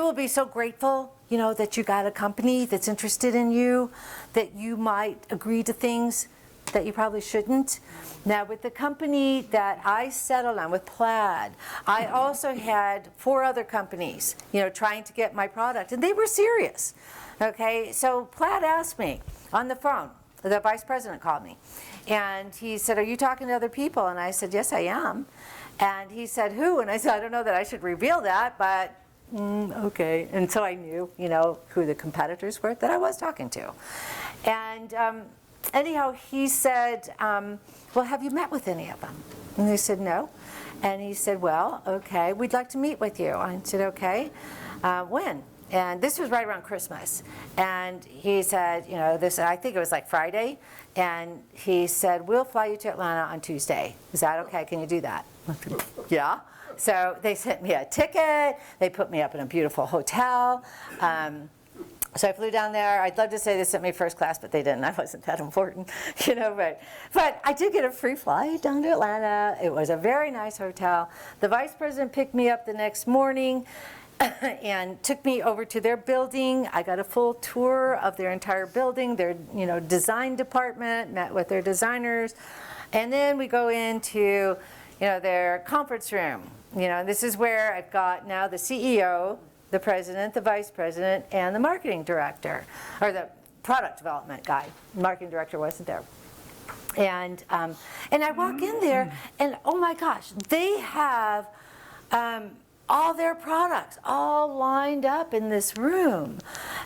will be so grateful, that you got a company that's interested in you, that you might agree to things that you probably shouldn't. Now, with the company that I settled on, with Plaid, I also had 4 other companies, trying to get my product, and they were serious. Okay, so Plaid asked me on the phone, the vice president called me, and he said, are you talking to other people? And I said, yes, I am. And he said, who? And I said, I don't know that I should reveal that, but okay. And so I knew, who the competitors were that I was talking to. And anyhow, he said, well, have you met with any of them? And they said, no. And he said, well, okay, we'd like to meet with you. I said, okay. When? And this was right around Christmas. And he said, I think it was like Friday. And he said, we'll fly you to Atlanta on Tuesday. Is that okay? Can you do that? Yeah. So they sent me a ticket, they put me up in a beautiful hotel. So I flew down there. I'd love to say they sent me first class, but they didn't. I wasn't that important, you know, but I did get a free flight down to Atlanta. It was a very nice hotel. The vice president picked me up the next morning and took me over to their building. I got a full tour of their entire building, their, you know, design department, met with their designers. And then we go into, you know, their conference room. You know, this is where I've got now the CEO, the president, the vice president, and the marketing director, or the product development guy. The marketing director wasn't there. And I walk in there, and oh my gosh, they have all their products all lined up in this room.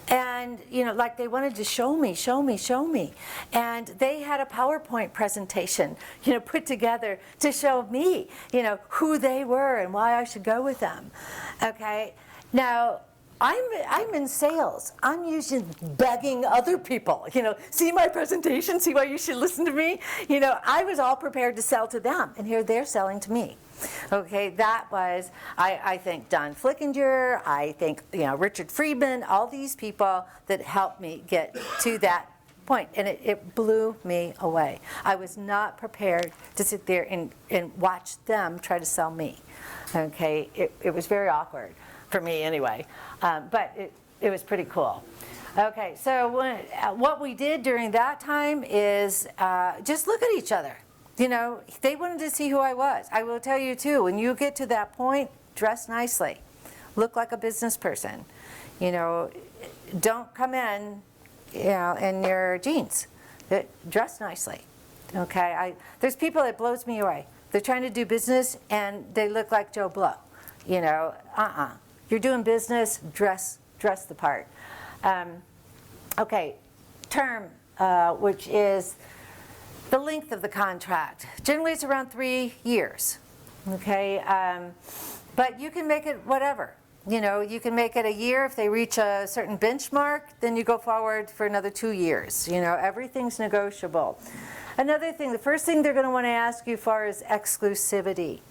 And, you know, like they wanted to show me. And they had a PowerPoint presentation, you know, put together to show me, you know, who they were and why I should go with them. Okay? Now, I'm in sales. I'm usually begging other people, you know, see my presentation, see why you should listen to me. You know, I was all prepared to sell to them, and here they're selling to me. Okay, that was, I think, Don Flickinger, I think, you know, Richard Friedman, all these people that helped me get to that point, and it blew me away. I was not prepared to sit there and watch them try to sell me. Okay, it was very awkward. For me anyway, but it was pretty cool. Okay, so what we did during that time is just look at each other. You know, they wanted to see who I was. I will tell you too, when you get to that point, dress nicely. Look like a business person. You know, don't come in, you know, in your jeans. Dress nicely. Okay, there's people that blows me away. They're trying to do business and they look like Joe Blow. You know, You're doing business, dress the part. Okay, term, which is the length of the contract. Generally, it's around 3 years. Okay, but you can make it whatever. You know, you can make it a year if they reach a certain benchmark. Then you go forward for another 2 years. You know, everything's negotiable. Another thing, the first thing they're going to want to ask you for is exclusivity.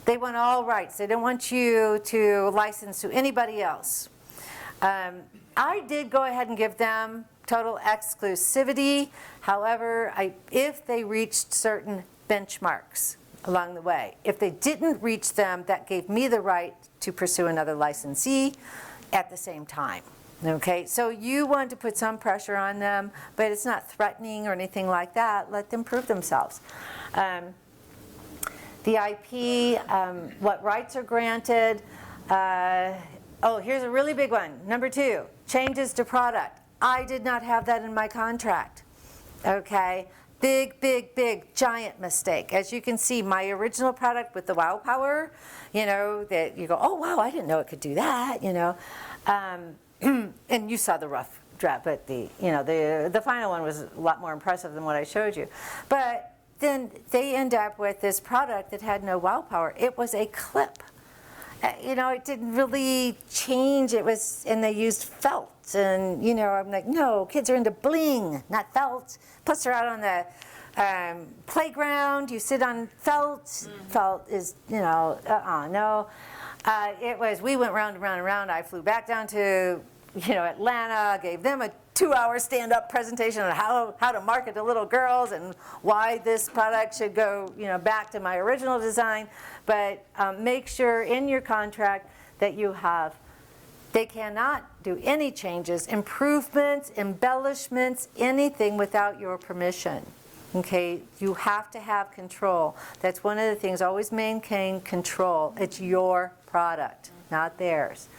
They want all rights. They don't want you to license to anybody else. I did go ahead and give them total exclusivity. However, if they reached certain benchmarks along the way. If they didn't reach them, that gave me the right to pursue another licensee at the same time. Okay, so you want to put some pressure on them, but it's not threatening or anything like that. Let them prove themselves. The IP, what rights are granted. Oh, here's a really big one. Number 2, changes to product. I did not have that in my contract. Okay, big, giant mistake. As you can see, my original product with the Wow Power, you know, that you go, oh wow, I didn't know it could do that, you know. And you saw the rough draft, but the final one was a lot more impressive than what I showed you. But then they end up with this product that had no Wow Power. It was a clip. You know, it didn't really change. It was, and they used felt. And, you know, I'm like, no, kids are into bling, not felt. Plus they're out on the playground. You sit on felt. Mm-hmm. Felt is, you know, no. It was, we went round and round and round. I flew back down to, you know, Atlanta, gave them a 2-hour stand-up presentation on how to market to little girls and why this product should go, you know, back to my original design. But make sure in your contract that you have, they cannot do any changes, improvements, embellishments, anything without your permission. Okay, you have to have control. That's one of the things, always maintain control. It's your product, not theirs.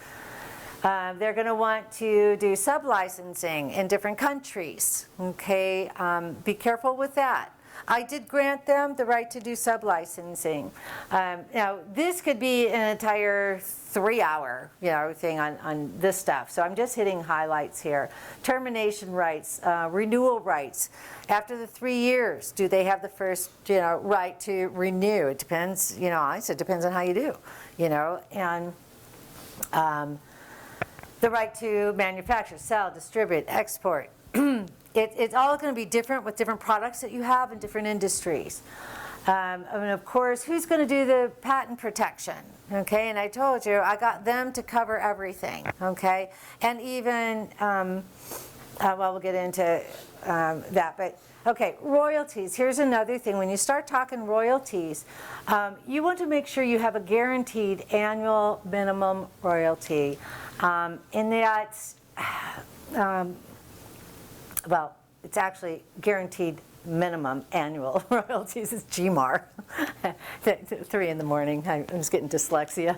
They're going to want to do sub-licensing in different countries. Okay, be careful with that. I did grant them the right to do sub-licensing. Now, this could be an entire 3-hour, you know, thing on this stuff. So I'm just hitting highlights here. Termination rights, renewal rights. After the 3 years, do they have the first, you know, right to renew? It depends, you know, I said it depends on how you do, you know, and the right to manufacture, sell, distribute, export. It's all going to be different with different products that you have in different industries. And of course, who's going to do the patent protection? Okay, and I told you, I got them to cover everything, okay? And even, well, we'll get into that, but okay, royalties. Here's another thing. When you start talking royalties, you want to make sure you have a guaranteed annual minimum royalty. And that's, well, it's actually guaranteed minimum annual royalties. Is GMAR. 3 in the morning. I was getting dyslexia.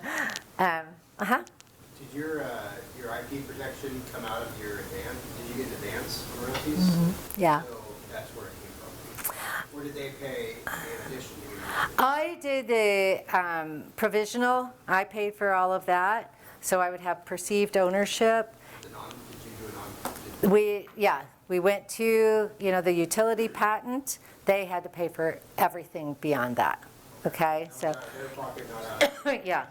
Did your IP protection come out of your advance? Did you get advance royalties? Yeah. So that's where it came from. Or did they pay in addition to your? I did the provisional. I paid for all of that, so I would have perceived ownership. Did you do a non? We went to, the utility patent. They had to pay for everything beyond that. Okay, so. Their pocket not out. Yeah.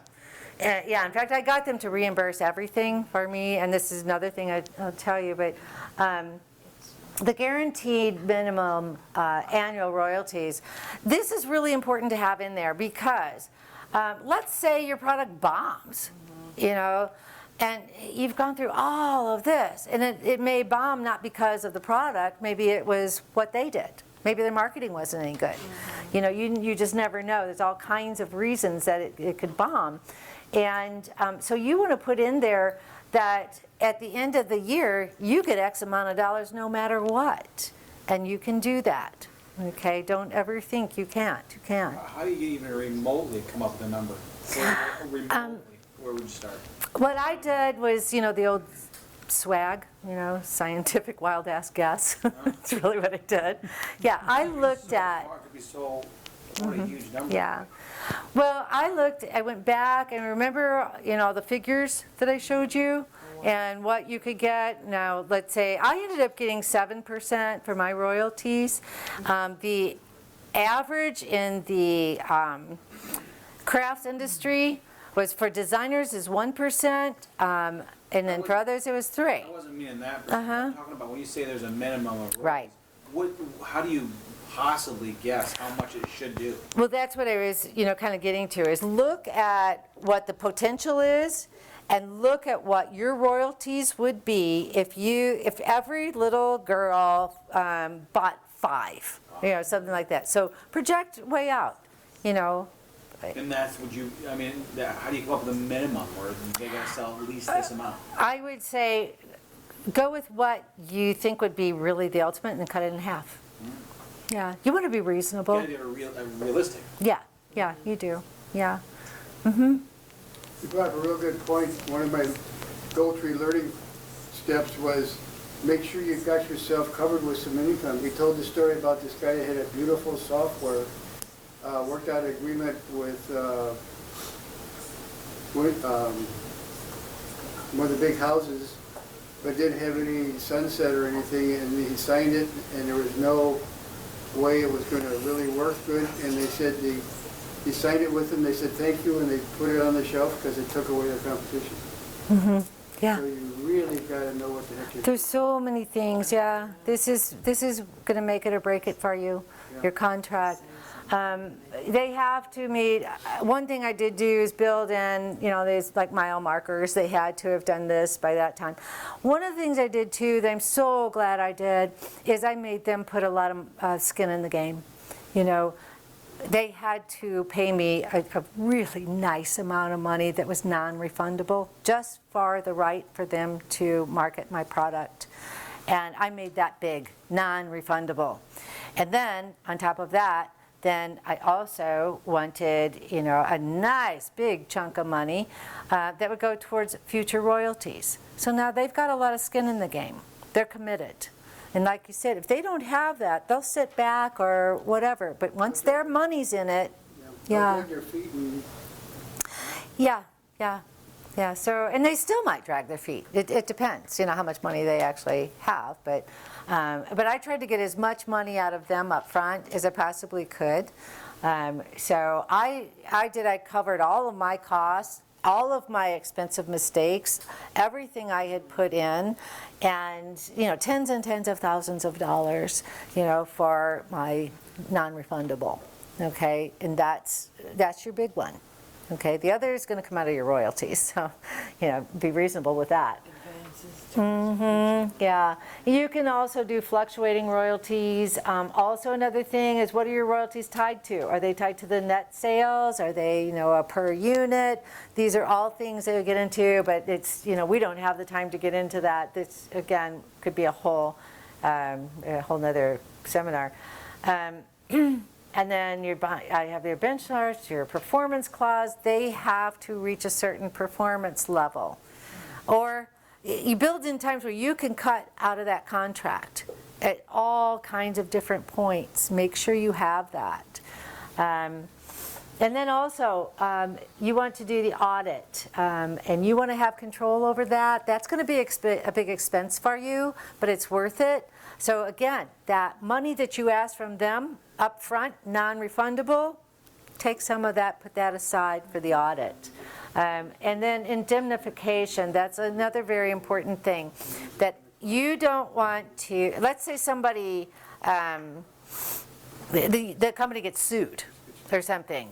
Yeah, in fact, I got them to reimburse everything for me, and this is another thing I'll tell you, but the guaranteed minimum annual royalties, this is really important to have in there because let's say your product bombs, and you've gone through all of this, and it may bomb not because of the product, maybe it was what they did. Maybe their marketing wasn't any good. You just never know. There's all kinds of reasons that it could bomb. And so you want to put in there that at the end of the year, you get X amount of dollars no matter what. And you can do that. Okay? Don't ever think you can't. You can. How do you even remotely come up with a number? Remotely, where would you start? What I did was, the old swag, scientific wild ass guess. That's really what I did. Yeah, I looked at. It could be so what a huge number. Yeah. Well, I went back and remember, the figures that I showed you and what you could get. Now, let's say I ended up getting 7% for my royalties. The average in the crafts industry was for designers is 1%, and then for others it was 3%. I wasn't meaning that. I'm talking about when you say there's a minimum of royalties. Right. How do you possibly guess how much it should do? Well, that's what I was, kind of getting to, is look at what the potential is and look at what your royalties would be if every little girl bought 5, something like that. So project way out, And that's what how do you come up with a minimum where they gotta sell at least this amount? I would say go with what you think would be really the ultimate and cut it in half. Yeah, you want to be reasonable. You gotta be realistic. Yeah, you do. Yeah. You brought up a real good point. One of my Goldtree learning steps was make sure you got yourself covered with some income. He told the story about this guy that had a beautiful software, worked out an agreement with one of the big houses, but didn't have any sunset or anything, and he signed it, and there was no way it was going to really work good, and they said he signed it with them, they said thank you, and they put it on the shelf because it took away the competition. Yeah. So you really got to know what the heck you're doing. There's so many things, yeah. This is going to make it or break it for you, your contract. They have to meet, one thing I did do is build in, these like mile markers. They had to have done this by that time. One of the things I did too that I'm so glad I did is I made them put a lot of skin in the game. They had to pay me a really nice amount of money that was non-refundable just for the right for them to market my product. And I made that big, non-refundable. And then on top of that, then I also wanted, a nice big chunk of money that would go towards future royalties. So now they've got a lot of skin in the game. They're committed. And like you said, if they don't have that, they'll sit back or whatever. But once their money's in it, yeah. Yeah. So, and they still might drag their feet. It depends, how much money they actually have. But I tried to get as much money out of them up front as I possibly could. So I covered all of my costs, all of my expensive mistakes, everything I had put in, and tens and tens of thousands of dollars, for my non-refundable. okay? And that's your big one, okay? The other is going to come out of your royalties, so, be reasonable with that. Yeah. You can also do fluctuating royalties. Also another thing is, what are your royalties tied to? Are they tied to the net sales? Are they, a per unit? These are all things that we get into, but it's, we don't have the time to get into that. This, again, could be a whole nother seminar. And then I have your benchmarks, your performance clause. They have to reach a certain performance level. Or you build in times where you can cut out of that contract at all kinds of different points. Make sure you have that. And then also, you want to do the audit, and you want to have control over that. That's going to be a big expense for you, but it's worth it. So again, that money that you ask from them up front, non-refundable, take some of that, put that aside for the audit. And then indemnification, that's another very important thing, that you don't want to, let's say somebody, the company gets sued or something.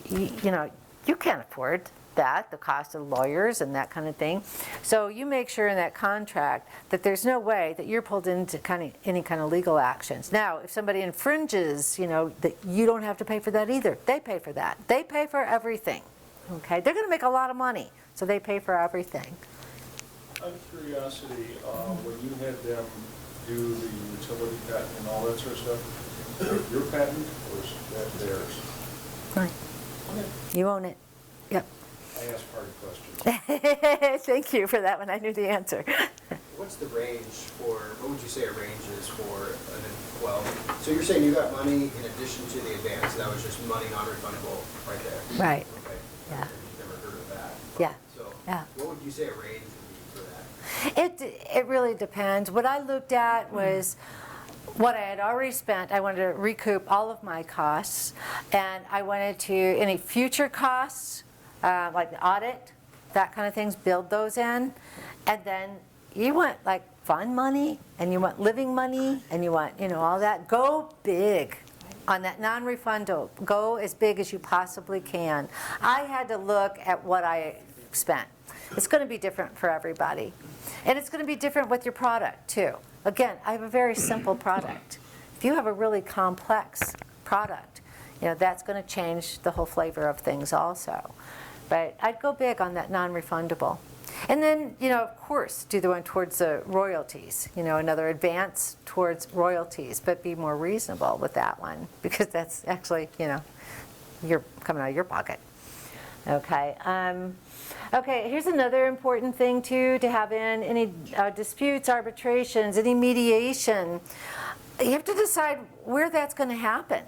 You can't afford that, the cost of lawyers and that kind of thing. So you make sure in that contract that there's no way that you're pulled into any kind of legal actions. Now, if somebody infringes, that you don't have to pay for that either. They pay for that. They pay for everything. Okay, they're going to make a lot of money, so they pay for everything. Out of curiosity, when you had them do the utility patent and all that sort of stuff, your patent or is that theirs? Right. Okay. You own it. Yep. I asked hard questions. Thank you for that one. I knew the answer. What's the range for, what would you say a range is for, so you're saying you got money in addition to the advance, that was just money non-refundable right there? Right. Okay. Yeah. Never heard of that. Yeah. So Yeah. what would you say a range would be for that? It really depends. What I looked at was what I had already spent. I wanted to recoup all of my costs, and I wanted to, any future costs, like the audit, that kind of things, build those in. And then you want like fund money, and you want living money, and you want, all that. Go big on that non-refundable. Go as big as you possibly can. I had to look at what I spent. It's going to be different for everybody. And it's going to be different with your product too. Again, I have a very simple product. If you have a really complex product, that's going to change the whole flavor of things also. But I'd go big on that non-refundable. And then, of course, do the one towards the royalties, another advance towards royalties, but be more reasonable with that one, because that's actually, you're coming out of your pocket. Okay. Okay, here's another important thing too, to have in any disputes, arbitrations, any mediation. You have to decide where that's going to happen.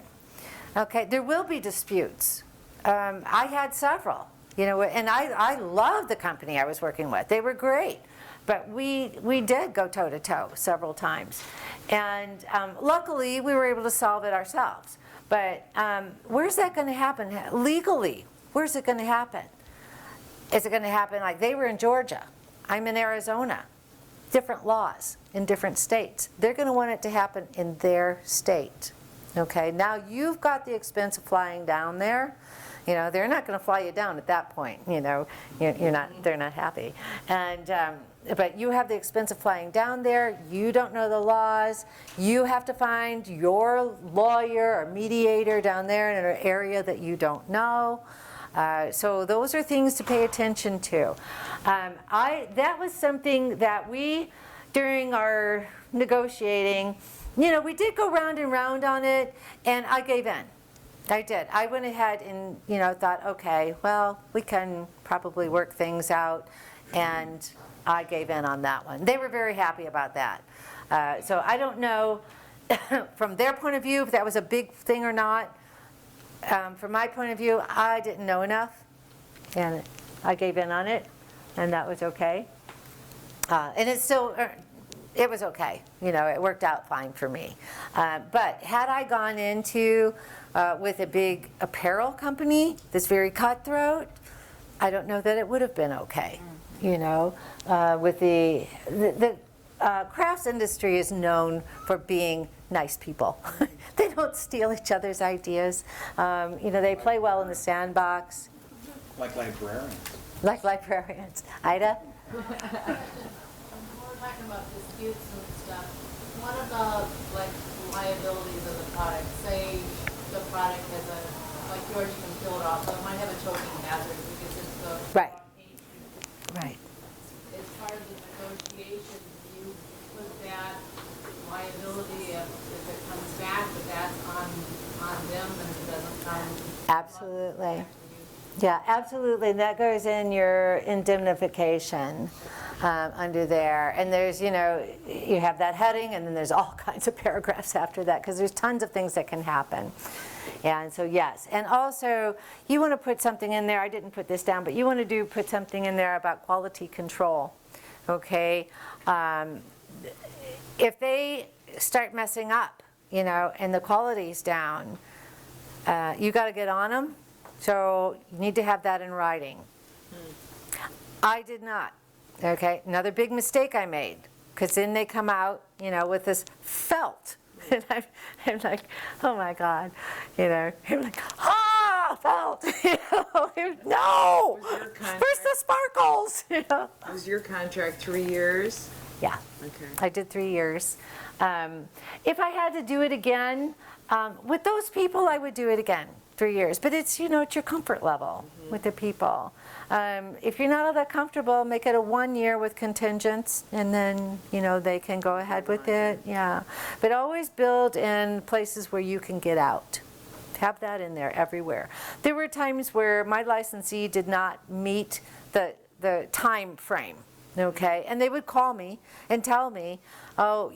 Okay, there will be disputes. I had several. And I love the company I was working with. They were great. But we did go toe-to-toe several times. And luckily, we were able to solve it ourselves. But where's that going to happen? Legally, where's it going to happen? Is it going to happen like they were in Georgia? I'm in Arizona. Different laws in different states. They're going to want it to happen in their state. Okay, now you've got the expense of flying down there. They're not going to fly you down at that point. They're not happy. And but you have the expense of flying down there. You don't know the laws. You have to find your lawyer or mediator down there in an area that you don't know. So those are things to pay attention to. That was something that we, during our negotiating, we did go round and round on it, and I gave in. I did. I went ahead and, thought, okay, well, we can probably work things out, and I gave in on that one. They were very happy about that. So I don't know from their point of view if that was a big thing or not. From my point of view, I didn't know enough, and I gave in on it, and that was okay. And it's still, it was okay. It worked out fine for me. But had I gone into with a big apparel company that's very cutthroat, I don't know that it would have been okay. With the crafts industry is known for being nice people. They don't steal each other's ideas. They play well in the sandbox. Like librarians. Like librarians. Ida? When we're talking about disputes and stuff, one of the liabilities of the product, say the product has like yours, you can peel it off, so it might have a choking hazard because it's the Right. paint. Right. As part of the negotiation, do you put that liability if it comes back, but that's on them and it doesn't come? Absolutely. Yeah, absolutely. And that goes in your indemnification under there. And there's, you have that heading, and then there's all kinds of paragraphs after that, because there's tons of things that can happen. And so, yes. And also, you want to put something in there. I didn't put this down, but you want to put something in there about quality control. Okay? If they start messing up, and the quality's down, you got to get on them. So you need to have that in writing. I did not. Okay, another big mistake I made, because then they come out, with this felt, and I'm like, oh my God, I'm like, felt, no, where's the sparkles? Was your contract 3 years? Yeah. Okay. I did 3 years. If I had to do it again, with those people, I would do it again, 3 years. But it's, it's your comfort level with the people. If you're not all that comfortable, make it a 1 year with contingents, and then, they can go ahead with it. Yeah. But always build in places where you can get out. Have that in there everywhere. There were times where my licensee did not meet the time frame. Okay, and they would call me and tell me, oh,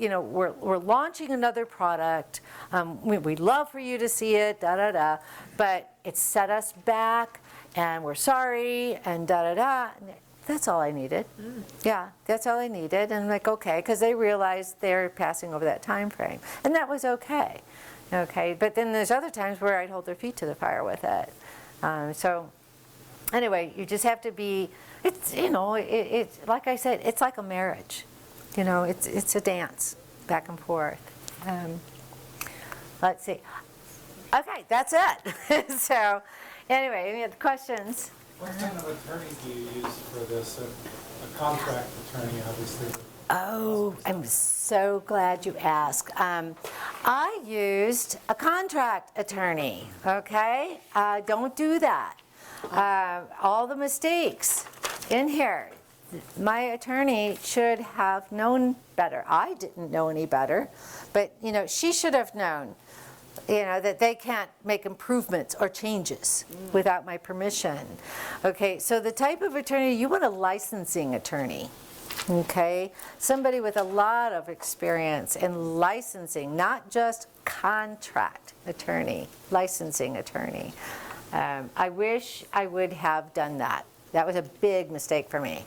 we're launching another product. We'd love for you to see it, but it set us back, and we're sorry, and And that's all I needed. Yeah, that's all I needed. And I'm like, okay, because they realized they're passing over that time frame, and that was okay. Okay, but then there's other times where I'd hold their feet to the fire with it. So anyway, you just have to be. It's it's like I said, it's like a marriage. It's a dance back and forth. Let's see. Okay, that's it. So anyway, any other questions? What kind of attorney do you use for this? A contract attorney, obviously. Oh, I'm so glad you asked. I used a contract attorney, okay? Don't do that. All the mistakes in here, my attorney should have known better. I didn't know any better, but she should have known, that they can't make improvements or changes without my permission. Okay, so the type of attorney, you want a licensing attorney. Okay, somebody with a lot of experience in licensing, not just contract attorney, licensing attorney. I wish I would have done that. That was a big mistake for me.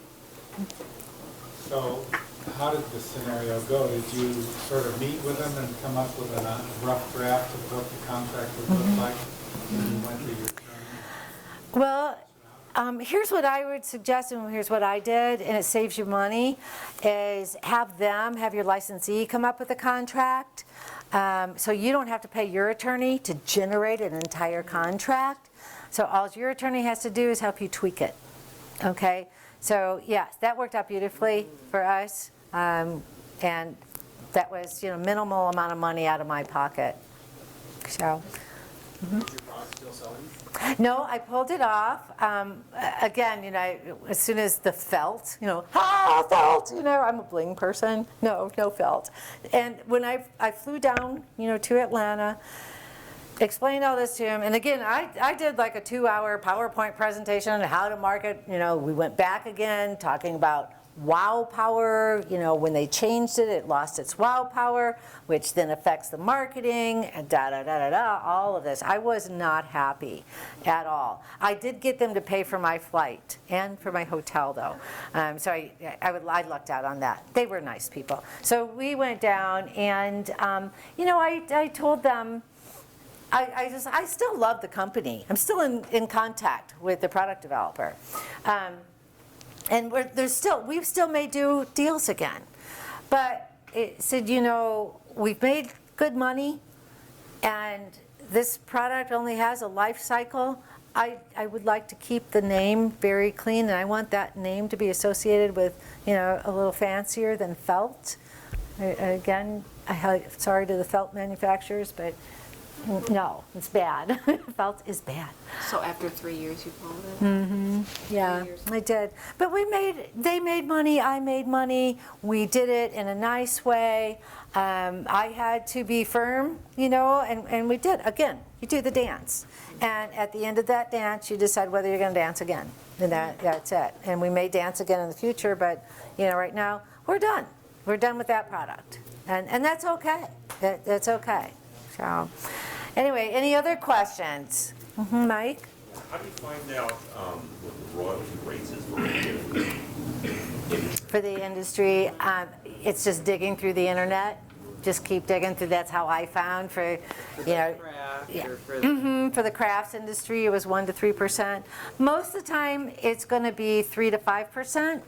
So how did the scenario go? Did you sort of meet with them and come up with a rough draft of what the contract would look like when you went to your attorney? Well, here's what I would suggest, and here's what I did, and it saves you money, is have your licensee come up with a contract. So you don't have to pay your attorney to generate an entire contract. So all your attorney has to do is help you tweak it. Okay? So yes, that worked out beautifully for us. And that was, minimal amount of money out of my pocket. So. Is your product still selling? No, I pulled it off. Again, as soon as the felt, felt, I'm a bling person. No felt. And when I flew down, to Atlanta, explained all this to him, and again, I did like a 2-hour PowerPoint presentation on how to market. We went back again, talking about wow power. When they changed it, it lost its wow power, which then affects the marketing, and all of this. I was not happy at all. I did get them to pay for my flight and for my hotel, though. So I lucked out on that. They were nice people. So we went down, and I told them, I still love the company. I'm still in contact with the product developer. And we still may do deals again. But it said, we've made good money, and this product only has a life cycle. I would like to keep the name very clean, and I want that name to be associated with, a little fancier than felt. Again, sorry to the felt manufacturers, but no, it's bad. Felt is bad. So after 3 years, you pulled it? Mm-hmm. Yeah, I did. But they made money, I made money. We did it in a nice way. I had to be firm, and we did. Again, you do the dance. And at the end of that dance, you decide whether you're going to dance again. And that's it. And we may dance again in the future, but, right now, we're done. We're done with that product. And that's okay. That's okay. So, anyway, any other questions? Mike? How do you find out what the royalty rates is for the industry? It's just digging through the internet. Just keep digging through. That's how I found for the crafts industry. It was 1% to 3%. Most of the time, it's going to be 3% to 5%.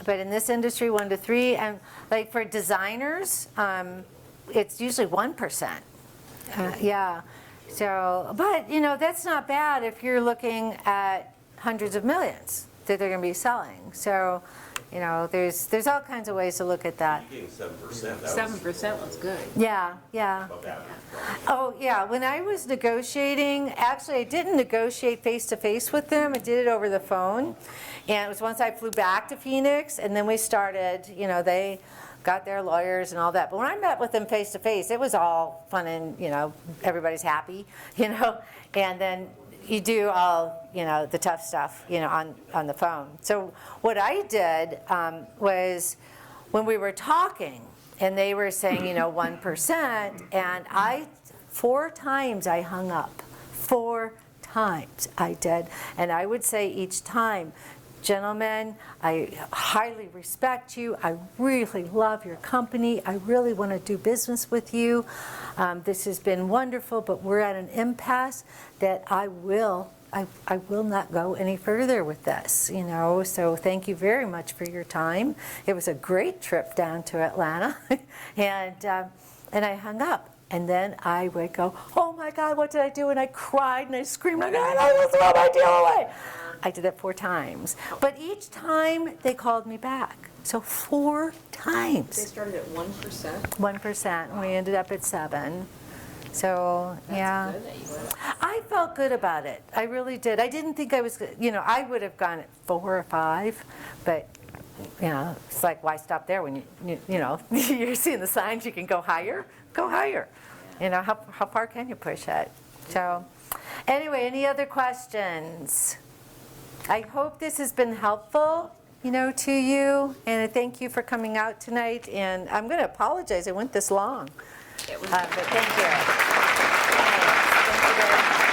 But in this industry, 1% to 3%. And like for designers, it's usually 1%. Yeah. So, but that's not bad if you're looking at hundreds of millions that they're going to be selling. So, there's all kinds of ways to look at that. You're getting 7%. 7% was good. Yeah. Oh, yeah. When I was negotiating, actually, I didn't negotiate face-to-face with them. I did it over the phone. And it was once I flew back to Phoenix, and then we started, they got their lawyers and all that. But when I met with them face-to-face, it was all fun and, everybody's happy, and then you do all, the tough stuff, on the phone. So what I did was when we were talking and they were saying, 1%, and 4 times I hung up. 4 times I did. And I would say each time, gentlemen, I highly respect you. I really love your company. I really want to do business with you. This has been wonderful, but we're at an impasse that I will not go any further with this, So thank you very much for your time. It was a great trip down to Atlanta, and I hung up. And then I would go, oh my God, what did I do? And I cried and I screamed, I will throw my deal away. I did that 4 times. But each time they called me back. So 4 times. They started at 1%? 1%, and we ended up at 7%. So, yeah. That's good that you went. I felt good about it. I really did. I didn't think I was, I would have gone at 4 or 5, but, it's like, why stop there when you're seeing the signs you can go higher? Go higher. How far can you push it? So, anyway, any other questions? I hope this has been helpful, to you, and I thank you for coming out tonight. And I'm going to apologize it went this long, but thank you. Thanks. Thank you very much.